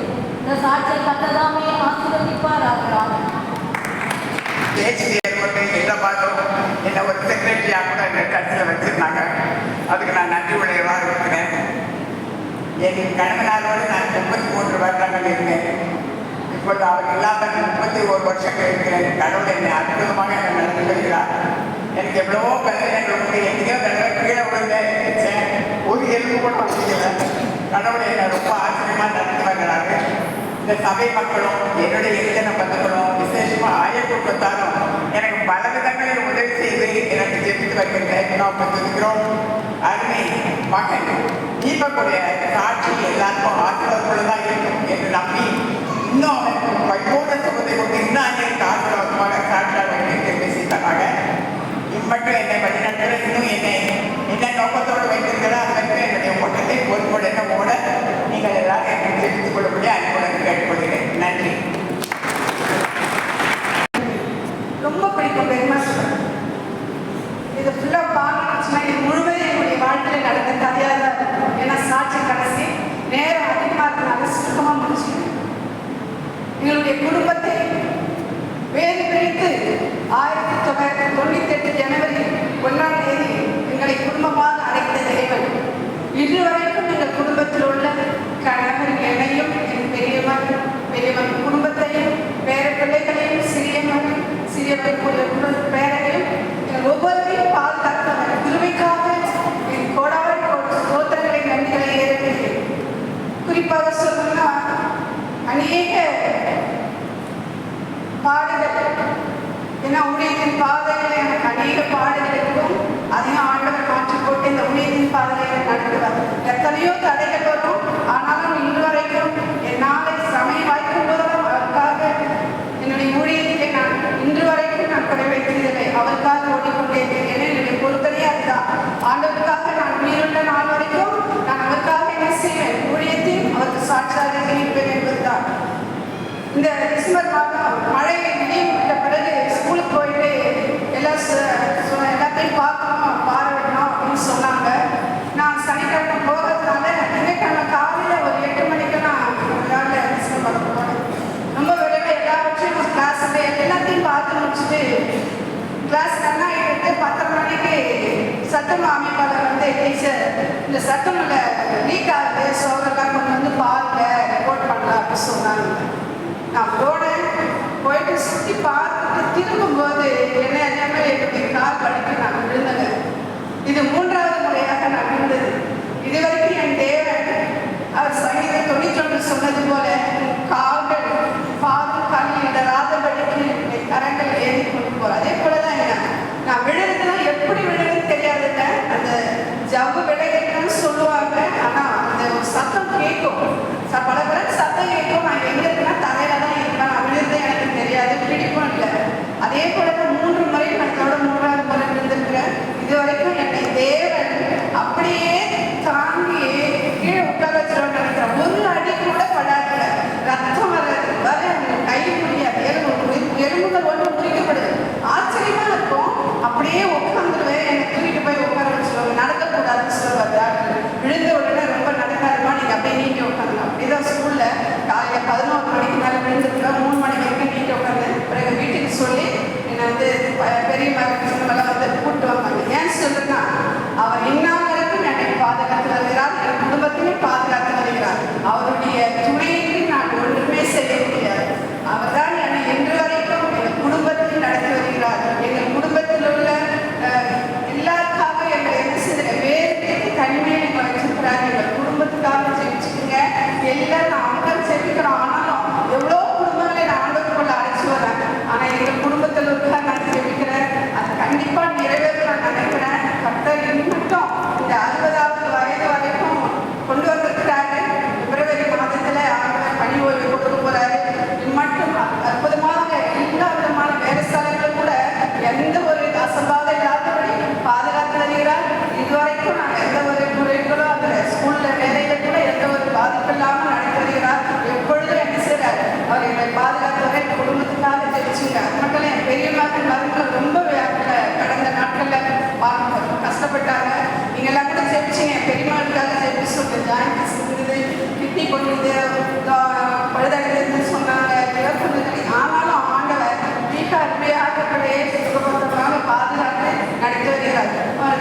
இந்த சாட்சியை கண்டதாமே ஆசீர்வதிப்பாராகிறார். பேச்சு ஏற்பட்டு எதை பார்த்தோம் என்னை ஒரு செக்ரட்டரியாக கூட என்னை கட்சியில் வச்சுருந்தாங்க. அதுக்கு நான் நன்றி உடையவாக இருக்கிறேன். என் கணவனாரோடு நான் 33 வருடங்கள் இருந்தேன். இப்போது அவர் இல்லாமல் 31 வருஷங்கள் இருக்கிறேன். கடவுள் என்னை அற்புதமாக என்னை நடந்து வருகிறார். எனக்கு எவ்வளவோ பலவீனங்கள் உண்டு. எங்கேயோ தடவை கீழே விழுந்தேன். ஒரு எலும்பு கூட முடியல. கடவுளை என்னை ரொம்ப ஆச்சரியமாக நடத்தி வருகிறாங்க. இந்த சபை மக்களும் என்னுடைய இளைஞன பந்துகளும் விசேஷமாக ஆய குடும்பத்தாரும் எனக்கு பல விதங்களில் உதவி செய்து எனக்கு ஜெபித்து வருகின்றேன். நாம் பந்துக்கிறோம். அருமை மகன் தீபக்குடைய சாட்சி எல்லாருக்கும் ஆசீர்வாதமாக இருக்கும் என்று நம்பி இன்னும் அவனுக்கு வைபோக சுகத்தை கொண்டு இன்னும் எனக்கு ஆசீர்வாதமாக சாட்சியாக வேண்டும் பேசித்தராக. இம்மட்டும் என்னை வழிநடத்த இன்னும் என்ன நோக்கத்தோடு வைத்திருக்கிறார் அதற்கு என்னுடைய ஓட்டத்தை பொறுப்புடன் ஓட நீங்கள் எல்லாரும் எனக்கு தெரிவித்துக் கொள்ளக்கூடிய அன்புடன் கேட்டுக்கொள்கிறேன். நன்றி. ரொம்ப பிடிக்கும் பெருமாள். இது ஃபுல்லாக பார்க்கணுச்சுன்னா இது முழுவதும் என்னுடைய வாழ்க்கையில் நடந்த கதையாக தான் இருக்கும். ஏன்னா சாட்சி கடைசி நேரம் அதிகமாக இருக்கிறனால சுத்தமாக முடிச்சு எங்களுடைய குடும்பத்தை வேறு பிரித்து 1998 ஜனவரி 1ஆம் தேதி எங்களை குடும்பமாக அழைத்த தேவன் இன்று வரைக்கும் எங்கள் குடும்பத்தில் உள்ள கணவர் என்னையும் என் பெரியவன் குடும்பத்தையும் பேர பிள்ளைகளையும் சிறியவர்கள் பேரையும் ஒவ்வொருவரையும் பாதுகாத்தவர் கிருபைக்காக என் கோடான சோதனைகளை நன்றிகளை ஏற்படுகிறேன். குறிப்பாக சொல்லணும்னா அநேக பாடுகள், ஏன்னா ஊழியத்தின் பாதையில் எனக்கு அநேக பாடுகள் இருக்கும். அதையும் ஆண்டவர் மாற்றி போட்டு இந்த ஊழியத்தின் பாதையில் நடத்துவார். எத்தனையோ தடைகள் வரும், ஆனாலும் இன்று வரைக்கும் என்னால் சமயம் வாய்க்கும் போதெல்லாம் அவருக்காக என்னுடைய ஊழியத்தை நான் இன்று வரைக்கும் நான் குறை வைக்கிறதில்லை. அவருக்காக ஓடிக்கொண்டேன். ஏன்னா என்னுடைய பொறுத்தனையே அதுதான். ஆண்டவருக்காக நான் உயிருள்ள நாள் வரைக்கும் நான் அவருக்காக என்ன செய்வேன், ஊழியத்தையும் அவருக்கு சாட்சியாக இருப்பேன் என்பதுதான். இந்த டிசம்பர் மாதம் மழை லீவ் விட்ட பிறகு ஸ்கூலுக்கு போயிட்டு எல்லாத்தையும் பார்க்கணும் பார்வையிடணும் அப்படின்னு சொன்னாங்க. நான் சனிக்கிழமை போகிறதுனால திங்கட்கிழமை காலையில் ஒரு 8 மணிக்கு நான் டிசம்பர் போனேன். ரொம்ப விரைவில் எல்லாவற்றையும் கிளாஸில் எல்லாத்தையும் பார்த்து முடிச்சுட்டு கிளாஸ் நல்லா எடுத்து 10:30 மணிக்கு சட்டம் அமைப்பாளர் வந்து டீச்சர் இந்த சட்டமில் லீக் ஆகுது, ஸோ அவரெல்லாம் கொண்டு வந்து பாருங்க ரிப்போர்ட் பண்ணலாம் அப்படின்னு சொன்னாங்க. நான் போயிட்டு சுற்றி பார்த்துட்டு திரும்பும்போது என்ன எல்லாமே என்னுடைய கால் வலிக்கு நான் விழுந்தேன். இது 3வது முறையாக நான் விழுந்தது. இதுவரைக்கும் என் தேவன் அவர் சங்கீதம் 91 சொன்னது போல கால்கள் பாதம் கண்ணில் இடராதபடிக்கு என்னுடைய கரங்கள் ஏறி கொண்டு போகிறோம். அதே போல தான் நான் விழுறதுனா எப்படி விழுதுன்னு தெரியாதுங்க. அந்த ஜவ்வு விளையாடுன்னு சொல்லுவாங்க, ஆனால் அந்த ஒரு சத்தம் கேட்கும். பல பேருக்கு சத்தம் கேட்கும். நான் எங்கே இருக்குன்னா தரையில தான் இருப்பேன். நான் விழுறது எனக்கு தெரியாது, பிடிப்பும் இல்லை. அதே போல தான் 3 முறை நான் இதோட 3வது முறை விழுந்திருக்கிறேன். இது வரைக்கும் என்னை தேவன் அப்படியே தாங்கி கீழே உட்கார வச்சிருவோம்னு நினைக்கிறேன். ஒரு அடி கூட படாது. ரத்தம் வர்றது வர கை முடியாது. எலும்புகள் ஒன்று முறிக்கப்படுது. ஆச்சரியமா இருக்கும். அப்படியே உட்காந்துருவேன். என்னை தூக்கிட்டு போய் உட்கார வச்சிருவாங்க. நடக்கக்கூடாதுன்னு சொல்லுவாங்க டாக்டர். விழுந்த உடனே ரொம்ப நடக்காதுமா, நீங்கள் அப்படியே நீட்டி உட்காந்துங்க. அப்படிதான் ஸ்கூலில் காலையில் 11 மணிக்கு மேலே விழுந்துருக்கேன். 3 மணி வரைக்கும் நீட்டி உட்காந்து பிறகு வீட்டுக்கு சொல்லி என்னை வந்து பெரிய சின்னமெல்லாம் வந்து கூப்பிட்டு வந்தாங்க. ஏன் சொல்லுன்னா அவர் இன்னாள் வரைக்கும் என்னை பாதுகாத்து வருகிறார், என் குடும்பத்தையும் பாதுகாத்து வருகிறார். அவருடைய துணையின்றி நான் ஒன்றுமே செய்ய முடியாது. அவர் தான் என்னை இன்று வரைக்கும் எங்கள் குடும்பத்தில் நடத்தி வருகிறார். எங்கள் குடும்பத்தில் உள்ள எல்லாருக்காக எங்களை என்ன செய்ய வேறு தனிமையை எங்களை வச்சிருக்கிறார். எங்கள் குடும்பத்துக்காக ஜெயிச்சுக்குங்க. எல்லாரும் ஆண்டவர் செபிக்கிறோம். ஆனாலும் எவ்வளோ குடும்பங்களை நான் ஆண்டவருக்குள்ள அழைச்சி வரேன். ஆனால் எங்கள் குடும்பத்தில் இருக்க நான் ஜெபிக்கிறேன். அது கண்டிப்பாக நிறைவேற நான் நினைக்கிறேன். கர்த்தர் இன்னும் இந்த 60வது வயது வரைக்கும் கொண்டு வந்திருக்கிறாரு. பிப்ரவரி மாதத்தில் ஆண்டவர் பணி ஓய்வு கொடுக்க போறாரு. மட்டும் அற்புதமாக எல்லா விதமான வேலைசாலைகளும் கூட எந்த ஒரு அசம்பாதம் இல்லாதபடி பாதுகாத்து வருகிறார். இதுவரைக்கும் நாங்கள் எந்த ஒரு முறைகளோ அந்த ஸ்கூலில் வேலையில் கூட எந்த ஒரு பாதிப்பு இல்லாமல் நடத்தி வருகிறார். எப்பொழுதும் என்ன செய்கிறார், அவர் எங்களை பாதுகாத்தவரை குடும்பத்துக்காக தெரிச்சுங்க. அது மட்டும் என் பெரிய மருமகள் ரொம்ப கடந்த நாட்களில் கஷ்டப்பட்டாங்க. நீங்கள் எல்லாம் கூட ஜெபிச்சிங்க. பெரியமாளுக்காக ஜெபி சொல்லி ஜாயின்ஸ் இருந்தது, கிட்னி கொண்டு பழுதடைந்ததுன்னு சொன்னாங்க. ஆனாலும் ஆண்டவர் மிக அருமையாகப்படியே சுகபத்தமாக பாதுகாத்து நடத்தி வருகிறார்.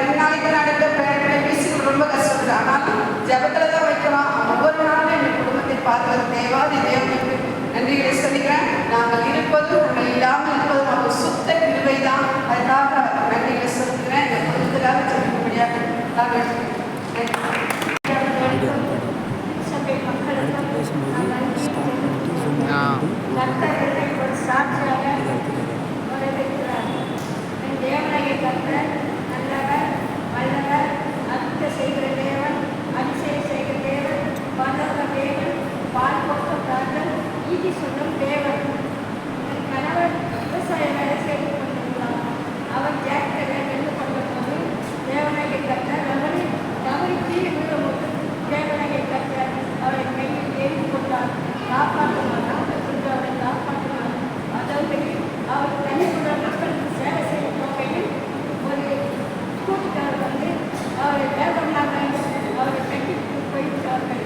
2 நாளைக்கு நடந்த பேரங்களை பேசி ரொம்ப கஷ்டப்படுது. ஆனாலும் ஜபத்தில் தான் வைக்கலாம். ஒவ்வொரு நாளும் எங்கள் குடும்பத்தை பார்ப்பது தேவாதி தேவனுக்கு நன்றிகளை சொல்லிக்கிறேன். நாங்கள் இருப்பதும் நாங்கள் இல்லாமல் இருப்பதும் அவர் சுத்த கிருபை தான். அதுக்காக நன்றிகளை சொல்லிக்கிறேன். எங்கள் குடும்பத்துக்காக ஜெபிக்கும்படியாக நாங்கள் அவரை தேவனாக அவரை கட்டிட்டு போயிட்டார்கள்.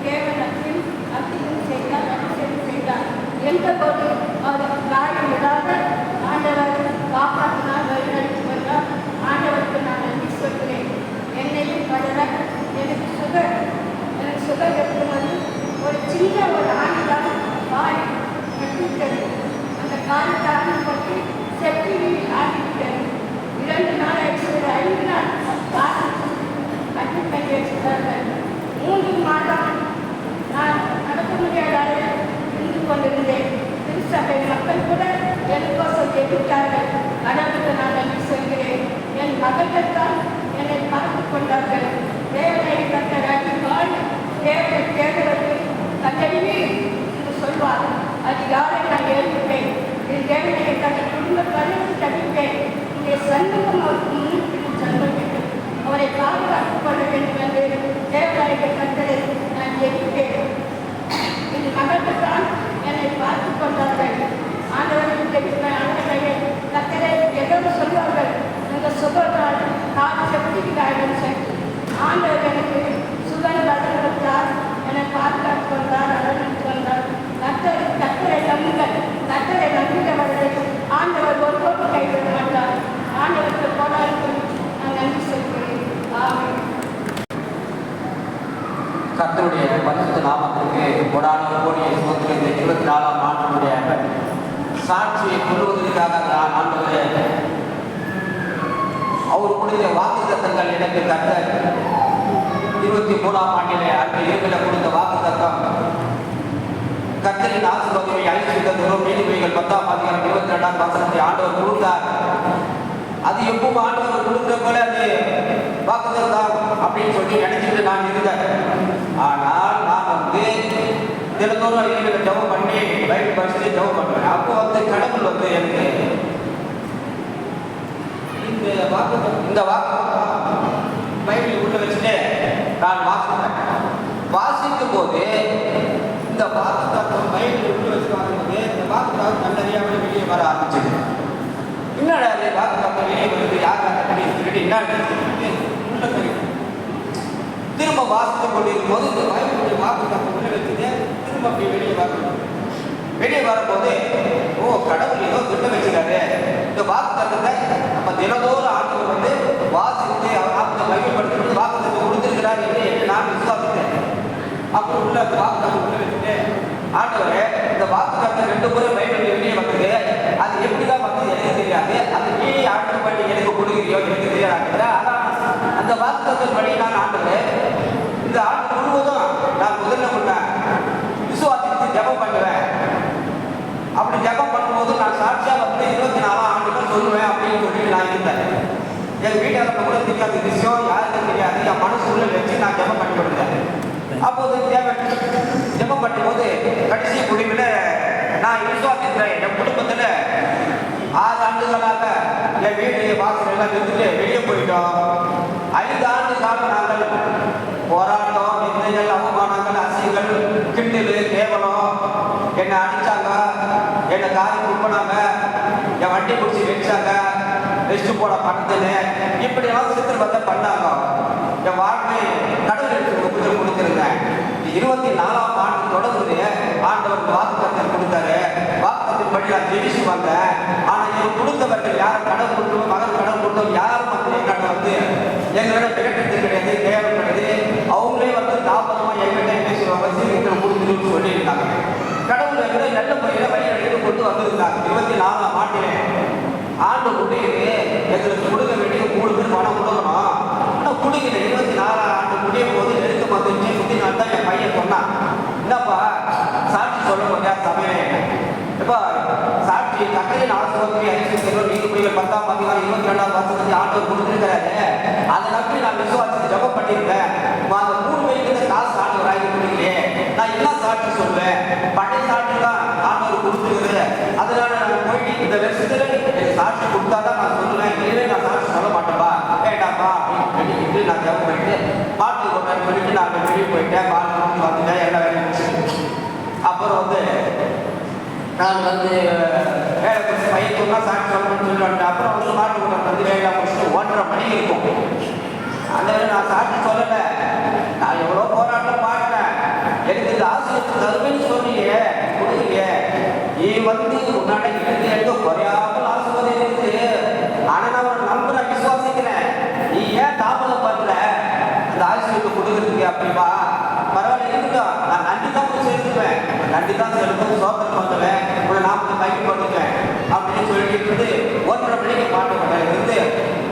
தேவனத்தில் அத்தியம் செய்தார், அபிஷேகம் செய்தார். எந்த போது அவர் காயம் விடாத ஆண்டவர் காப்பாற்றினார், வழிநடத்தி வந்தார். ஆண்டவருக்கு நான் நன்றி சொல்கிறேன். என்னையும் வளர எனக்கு சுகர் இருக்கும்போது ஒரு சின்ன ஒரு ஆண்டுதான் வாய் கட்டிவிட்டது. அந்த காலத்தை ஆண்டு பற்றி செப்பி ஆகிவிட்டது. 2 நாள் ஆயிடுச்சு, 5 நாள் அட்மிட் பண்ணி வச்சுட்டார்கள். 3 மாதம் நான் நடக்க முடியாத இருந்து கொண்டிருந்தேன். திருச்சபை மக்கள் கூட எனக்கோசம் கேட்டார்கள். கடவுளுக்கு நான் நன்றி சொல்கிறேன். என் மகள்கள் தான் என்னை பார்த்து கொண்டார்கள். தேவனை கண்டராகி வாழ் தேவனை தேடுவது கண்டறிவே என்று சொல்வார். அதிகாலை நான் எழுந்துட்டேன். என் தேவனை கண்ட குடும்ப கருவில் தவிப்பேன். இங்கே சண்முகம் அவருக்கு முன்னிட்டு செல்ல வேண்டும். அவரை பாதுகாத்துக் கொள்ள வேண்டும் என்று தேவனை கண்டதை நான் ஜெயிப்பேன். என் மகள்கள் தான் என்னை பார்த்து கொண்டார்கள். ஆண்டவரின் ஜெயிப்பேன். ஆண்டவரை கத்தரை ஏதோ சொல்வார்கள். இந்த சுகத்தால் நான் செப்டிக்கிறார்கள் சொல்லி ஆண்டவர் எனக்கு சுகர் வளர்ந்தார், என்னை பாதுகாத்து கொண்டார், அழகு வந்தார். கத்தரை நம்புங்கள். கத்தரை நம்புகிறவர்களை ஆண்டவர் ஒருபோது கைவிட மாட்டார். ஆண்டவருக்கு போராடும் நான் நன்றி சொல்கிறேன். ஆமென். கர்த்தருடைய பரிசுத்த நாமத்திற்கு கொடான கோடிய சுதந்திர இந்த 24ஆம் ஆண்டினுடைய சாட்சியை கொள்வதற்காக நான் ஆண்டவரே அவருடைய வாக்குத்தத்தங்கள் எனக்கு கர்த்தர் 23ஆம் ஆண்டிலே அந்த ஏபில் கொடுத்த வாக்குத்தத்தம் கர்த்தரின் ஆசீர்வாதத்தை அழிச்சிருந்ததும் நீதிபதிகள் 10ஆம் அதிகாரம் 22ஆம் வசனத்தை ஆண்டவர் கொடுத்தார். அது எப்பவும் ஆண்டவர் கொடுத்த போல அது வாக்குத்தத்தம் அப்படின்னு சொல்லி நினைச்சிட்டு நான் இருந்தேன். ஆனால் நான் தினத்தோறும் ஏபில் ஜெபம் பண்ணி பைபிள் படிச்சுட்டு ஜெபம் பண்ணுவேன். அப்போ கடவுள் எனக்கு இந்த வாக்கு பைபிள் உள்ள வச்சுட்டு நான் வாசிக்கும் போது இந்த வாக்குத்தத்தம் பைபிள் உள்ள வச்சு வாங்கும்போது இந்த வாக்குத்தத்தம் நல்லறியாமல் வெளியே வர ஆரம்பிச்சது. என்னடா வாக்குத்தத்தம் வெளியே வருது, யார் சொல்லிட்டு என்ன உள்ள தெரியும். திரும்ப வாசித்து கொண்டிருக்கும் போது இந்த பைபிளுடைய வாக்குத்தத்தம் உள்ள வச்சுட்டு திரும்ப அப்படி வெளியே வரும்போது கடவுள் ஏதோ திட்டம் வச்சுக்காரு. இந்த வாக்குத்தத்தத்தை நம்ம தினதோறும் ஆண்டவர் வாசித்து அவர் மையப்படுத்தி வாக்குத்தத்தை கொடுத்திருக்கிறார் என்று நான் விசுவாசித்தேன். அப்போ உள்ள வாக்குத்தத்தம் உள்ள வச்சுட்டு ஆண்டவரே இந்த வாக்குத்தத்தை 2 முறை பைபிள் வெளியே வந்தது, அது எப்படிதான் வந்து எனக்கு தெரியாது, அது நீ ஆண்டவர் பண்ணி எனக்கு கொடுக்குறியோ எனக்கு தெரியாது. ஆனால் அந்த வாக்குத்தத்தின் படி நான் ஆண்டவர் இந்த ஆண்டு முழுவதும் நான் முதல்ல கொண்டேன் விசுவாசித்து ஜெபம் பண்ணுவேன். அப்படி ஜெபம் பண்ணும்போது நான் சாட்சியா 24ஆம் ஆண்டுகள் சொல்லுவேன் அப்படின்னு சொல்லிட்டு நான் இருந்தேன். என் வீட்டில் கூட தெரியாத விஷயம் யாருக்கும் தெரியாது. என் மனசுக்குள்ள வச்சு நான் ஜெபம் பண்ணி கொடுத்தேன். அப்போது ஜெபம் பண்ணும்போது கடைசி முடிவில் நான் விசுவாசிக்கிறேன். என் குடும்பத்தில் 6 ஆண்டுகளாக என் வீட்டு வாசல் எல்லாம் எடுத்துட்டு வெளியே போயிட்டோம். 5 ஆண்டு காலம் நாங்கள் போராட்டம், நிந்தைகள், அவமானங்கள், அசிங்கள், கிண்டல், கேவலம், என்னை அடிச்சாங்க, என்னை காரி கும்பினாங்க, என் வண்டி பிடிச்சி வச்சாங்க, ரெஸ்ட் போட பணத்துன்னு இப்படியெல்லாம் சித்திரவதை பண்ணாங்க. என் வாழ்க்கை கடவுள் எடுத்து கொடுத்துருந்தேன். 24ஆம் ஆண்டு தொடர்ந்து ஆண்டவர் வாக்குத்தத்தம் கொடுத்தாரு. வாக்குத்தத்தின்படி நான் ஜெயிச்சு வந்தேன். ஆனால் இவர் கொடுத்தவர்கள் யாரும் கடன் கொடுத்தோம், மகன் கடன் கொடுத்தோம் யாரும் எங்கிட்ட எங்களோட பேட்டது கிடையாது, தேவை கிடையாது. அவங்களே தாமதமாக எங்கிட்ட பேசுவாங்க, சீக்கிரம் கொடுத்துருன்னு சொல்லியிருந்தாங்க. கடவுள் நல்ல முறையில் வழி எடுத்து கொண்டு வந்திருந்தாங்க. 24ஆம் ஆண்டிலே ஆண்டு முடியுது, எங்களுக்கு கொடுக்க வேண்டிய 3 பேர் பணம் கொடுக்கணும். ஆனால் கொடுக்கல. 24ஆம் ஆண்டு முடியும் போது நெருக்க வந்துச்சு. முந்தி நாள் தான் என் பையன் சொன்னான், என்னப்பா சாட்சி சொல்ல முடியா சமையல் இப்போ சாட்சி கட்டளையின் ஆசிரியர் அறிவிக்கிறோம். நீதிபதிகள் 10ஆம் அதிகாரம் 22ஆம் வசனத்தை ஆண்டவர் கொடுத்துருக்கிறாரு. அதை நம்பி நான் விசுவாசத்தை ஜெபம் பண்ணியிருந்தேன். அந்த 3 பேருக்கு காசு ஆண்டவர் ஆகி கொடுக்கலையே, நான் என்ன சாட்சி சொல்லுவேன்? பழைய சாட்சி தான் ஆண்டவர் கொடுத்துருக்குது. அதனால நான் போயிட்டு இந்த வருஷத்துல எனக்கு சாட்சி கொடுத்தா தான் நான் சொல்லுவேன், இல்லை நான் சாட்சி சொல்ல மாட்டேன்ப்பா, வேண்டாம்ப்பா அப்படின்னு சொல்லிட்டு நான் ஜெபம் பண்ணிட்டு பாட்டு கொண்டாடி சொல்லிட்டு நான் வெளியே போயிட்டேன். பாட்டு கொடுத்து வந்துட்டேன். எல்லாம் வேலை முடிச்சு அப்புறம் நான் வேலை முடிச்சு பையன் சொன்னால் சாட்சி சொல்லணும்னு சொல்லி வந்துட்டேன். அப்புறம் பாட்டு கொண்டாடி வேலை முடிச்சுட்டு 1:30 மணி இருக்கும். அந்த வேலை நான் சாட்சி சொல்லலை. நான் எவ்வளோ போராட்டம் பாடுறேன். எனக்கு இந்த ஆசிரியர் தருமைன்னு சொன்னீங்க கொடுக்குறீங்க. நீ வந்து உன்னால இருந்து எனக்கு குறையாமல் ஆசிர்வாதம் இருக்குது. ஆனால் நான் உன்னை நம்புறேன், விசுவாசிக்கிறேன். நீ ஏன் தாமதம் பண்ற அந்த ஆசிரியருக்கு கொடுக்குறதுக்கு? அப்படிப்பா பரவாயில்ல இருக்கட்டும், நான் நன்றி தான் செலுத்துவேன். நன்றி தான் செலுத்தும், சோதனை பண்ணுவேன், உன்னை நாமத்தை பயன்படுத்துவேன் அப்படின்னு சொல்லிட்டு இருந்து 1:30 மணிக்கு பாட்டு பண்ணேன் இருந்து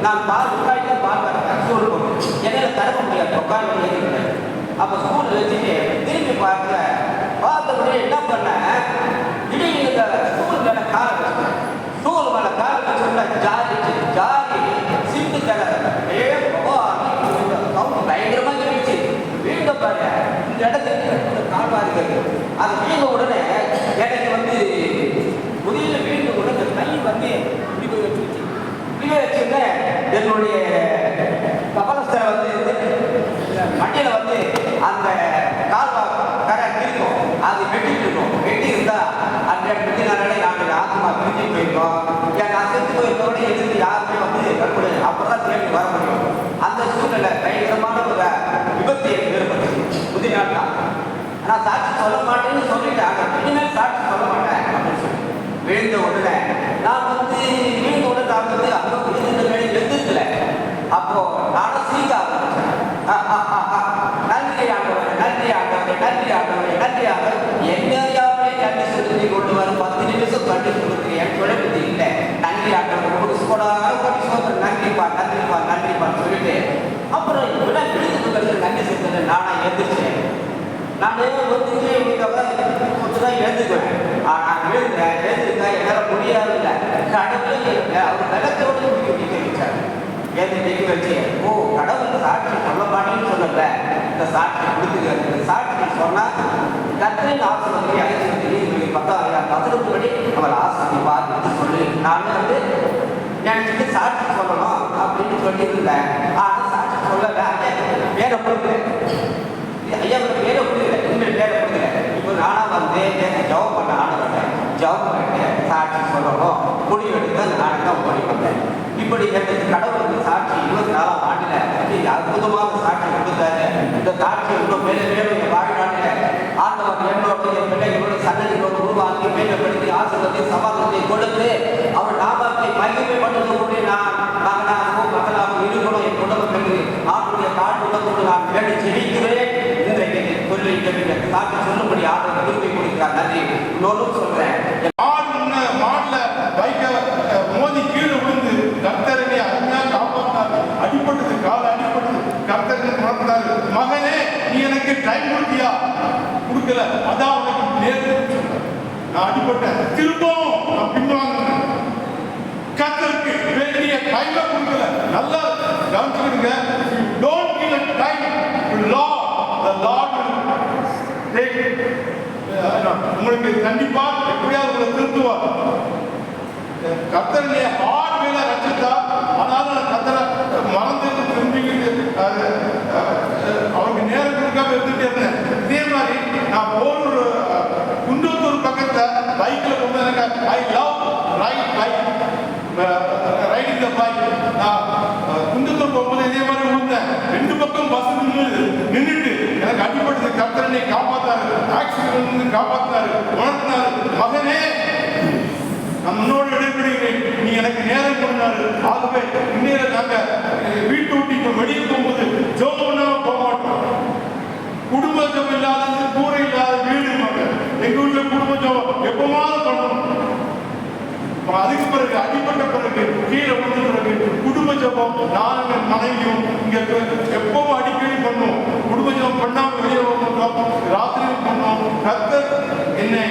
நான் உட்காந்து பார்ப்பேன். ஸ்கூல் போட்டு என்னால் தரப்ப முடியாது, உட்காந்து ஏறிக்கிறேன். அப்போ ஸ்கூல் வச்சுட்டு திரும்பி பார்த்த உடனே என்ன பண்ணேன், திடீர்னு இந்த ஸ்கூல் மேலே காலை வச்சுட்டேன். ஸ்கூல் மேலே காலை வச்சோம்னா ஜாரி சிந்து தர சவுண்ட் பயங்கரமாக கேட்டுச்சு. வீண்ட பாரு இந்த இடத்துக்கு கால்வாரிகள் அது வீண்ட உடனே எனக்கு வந்து முதல்ல வீண்ட உடனே கை வந்து இப்படி வச்சுருச்சு. இப்படி வச்சுருந்த என்னுடைய கபலஸ்தரை வந்து மண்ணில் வந்து அந்த கால்வா கரை கிழிக்கும், அது வெட்டிட்டு இருக்கும். வெட்டி இருந்தால் அந்த வெட்டினாலே நாங்கள் ஆத்மா பிரிஞ்சு போயிருக்கோம். நான் செஞ்சு போயிருக்கோட எதிர்த்து யாருமே வந்து கற்பனை அப்பதான் தேடி வர முடியும். அந்த சூழ்நிலை பயங்கரமான ஒரு விபத்து எனக்கு ஏற்பட்டுச்சு. புதிய நாள் தான் நான் சாட்சி சொல்ல மாட்டேன்னு சொல்லிட்டேன். இனிமேல் சாட்சி சொல்ல மாட்டேன் அப்படின்னு சொல்லி விழுந்த உடனே நான் வந்து விழுந்த உடனே நான் வந்து அங்கே விழுந்த மேலே எழுந்துக்கல. அப்போ நானும் சீக்க ஆரம்பிச்சேன். நன்றி ஆண்டவரே, நன்றி ஆண்டவரே, நன்றி ஆண்டவரே, நன்றி ஆண்டவரே. எங்கேயாவே நன்றி சொல்லி கொண்டு வர 10 நிமிஷம் கண்டு கொடுக்குறேன். சொல்ல இல்லை நன்றி ஆண்டவரே, நன்றிப்பா நன்றிப்பா நன்றிப்பான்னு சொல்லிட்டு அப்புறம் விழுந்து நன்றி செஞ்சது நானா எழுந்திருச்சேன். நான் வந்து தான் எழுந்துக்குவேன். நான் எழுந்துருக்கேன் என்னால் முடியாது இல்லை. கடவுள் அவர் வெள்ளத்தோடு நிற்க வச்சார். நிற்க வச்சு கடவுள் சாட்சி சொல்ல மாட்டேன்னு சொல்லல, இந்த சாட்சி கொடுத்துக்க. இந்த சாட்சி சொன்னால் கத்திரின் ஆசிரியர் 10,000 படி அவர் ஆசிரியர் பார்த்து சொல்லி நான் வந்து நினைச்சிட்டு சாட்சி சொல்லணும் அப்படின்னு சொல்லியிருந்தேன். ஆனால் சாட்சி சொல்லலை. பேரை கொடுக்கல, ஐயா பேரை கொடுக்கல, இன்னும் பேரை கொடுக்கல. இப்போ நானாக வந்து ஜவம் பண்ண ஆனவன் ஜவம் பண்ணிட்டு சாட்சி சொல்லணும் முடிவு எடுத்து நான் தான் ஓடி வந்தேன். இப்படி எனக்கு கடவுளுக்கு சாட்சி 24ஆம் ஆண்டில் அற்புதமாக சாட்சி கொடுத்தாரு. இந்த சாட்சி இன்னும் மேலே மேலும் என் வாழ்நாட்டில் ஆண்டவர் என்னோடைய பிள்ளைகளோட சன்னதிகளோடு உருவாக்கி மேம்படுத்தி ஆசிரியத்தை சமாதானத்தை கொடுத்து அவர் நாமத்தை மகிமைப்படுத்தக்கூடிய நாங்கள் மக்களாக இருக்கணும். என் குடும்பத்துக்கு ஆண்டுடைய தாழ்வுள்ளதோடு நான் வேண்டி ஜெயிக்கிறேன். இன்றைக்கு சொல்லி சாட்சி சொல்லும்படி ஆண்டவர் விரும்பி கொடுக்கிறார். நன்றி. இன்னொரு சொல்றேன், மோதி கீழே விழுந்து கர்த்தரனை அருமையாக காப்பாற்றினார். அடிப்பட்டது, கால அடிப்பட்டது, கர்த்தரனை உணர்ந்தாரு. மகனே நீ எனக்கு டைம் கொடுத்தியா? கொடுக்கல, அதான் உனக்கு நேர்ந்து சொல்றேன். நான் அடிப்பட்டேன், திரும்பவும் நான் பின்வாங்கினேன். கர்த்தருக்கு வேண்டிய டைமை கொடுக்கல. நல்லா கவனிச்சுக்கிடுங்க. Don't give a time to Lord. The Lord will take உங்களுக்கு கண்டிப்பா எப்படியாவது உங்களை திருத்துவார். கர்த்தரனைய ஹார்ட் வேலை ரச்சித்தா, ஆனாலும் கர்த்தரை மறந்து திரும்பிக்கிட்டு அவருக்கு நேரம் கொடுக்காம இருந்துட்டே இருந்தேன். இதே மாதிரி நான் குண்டத்தூர் பக்கத்துல பைக்ல போகும்போது எனக்கு I love riding the bike. நான் குண்டத்தூர் போகும்போது இதே மாதிரி விழுந்தேன். 2 பக்கம் பஸ் நின்றுட்டு எனக்கு அடிப்பட்டது. கர்த்தரனை காப்பாத்தாரு, ஆக்சிடென்ட் காப்பாத்தினாரு, உணர்த்தினாரு. மகனே நான் முன்னோடு இடைபெறுகிறேன், நீ எனக்கு நேரம் கொடுனாரு. ஆகவே இன்னும் நாங்க வீட்டு விட்டு இப்ப வெளியே போகும்போது ஜோம் பண்ணாம போக மாட்டோம். குடும்ப ஜோம் இல்லாதது, கூரை இல்லாத வீடு. எங்க வீட்டுல குடும்ப ஜோம் எப்பமாவது பண்ணணும். அதுக்கு பிறகு அடிப்பட்ட பிறகு கீழே விழுந்த பிறகு குடும்ப ஜபம் நானும் என் மனைவியும் இங்க எப்பவும் அடிக்கடி பண்ணுவோம். குடும்ப ஜபம் பண்ணாம வெளியே போக ராத்திரியும் பண்ணோம். கர்த்தர் என்னை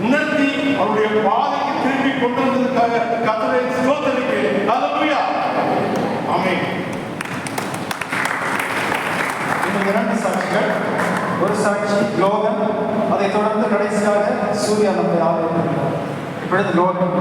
உணர்த்தி அவருடைய பாதைக்கு திரும்பி கொண்டு வந்ததுக்காக கர்த்தரை ஸ்தோத்திரிக்கிறேன். ஹல்லேலூயா. ஆமென். இன்னும் 2 சாட்சிகள். ஒரு சாட்சி லோகன், அதைத் தொடர்ந்து கடைசியாக சூர்யா நம்மை ஆதரிக்கிறார். இப்பொழுது லோகன்.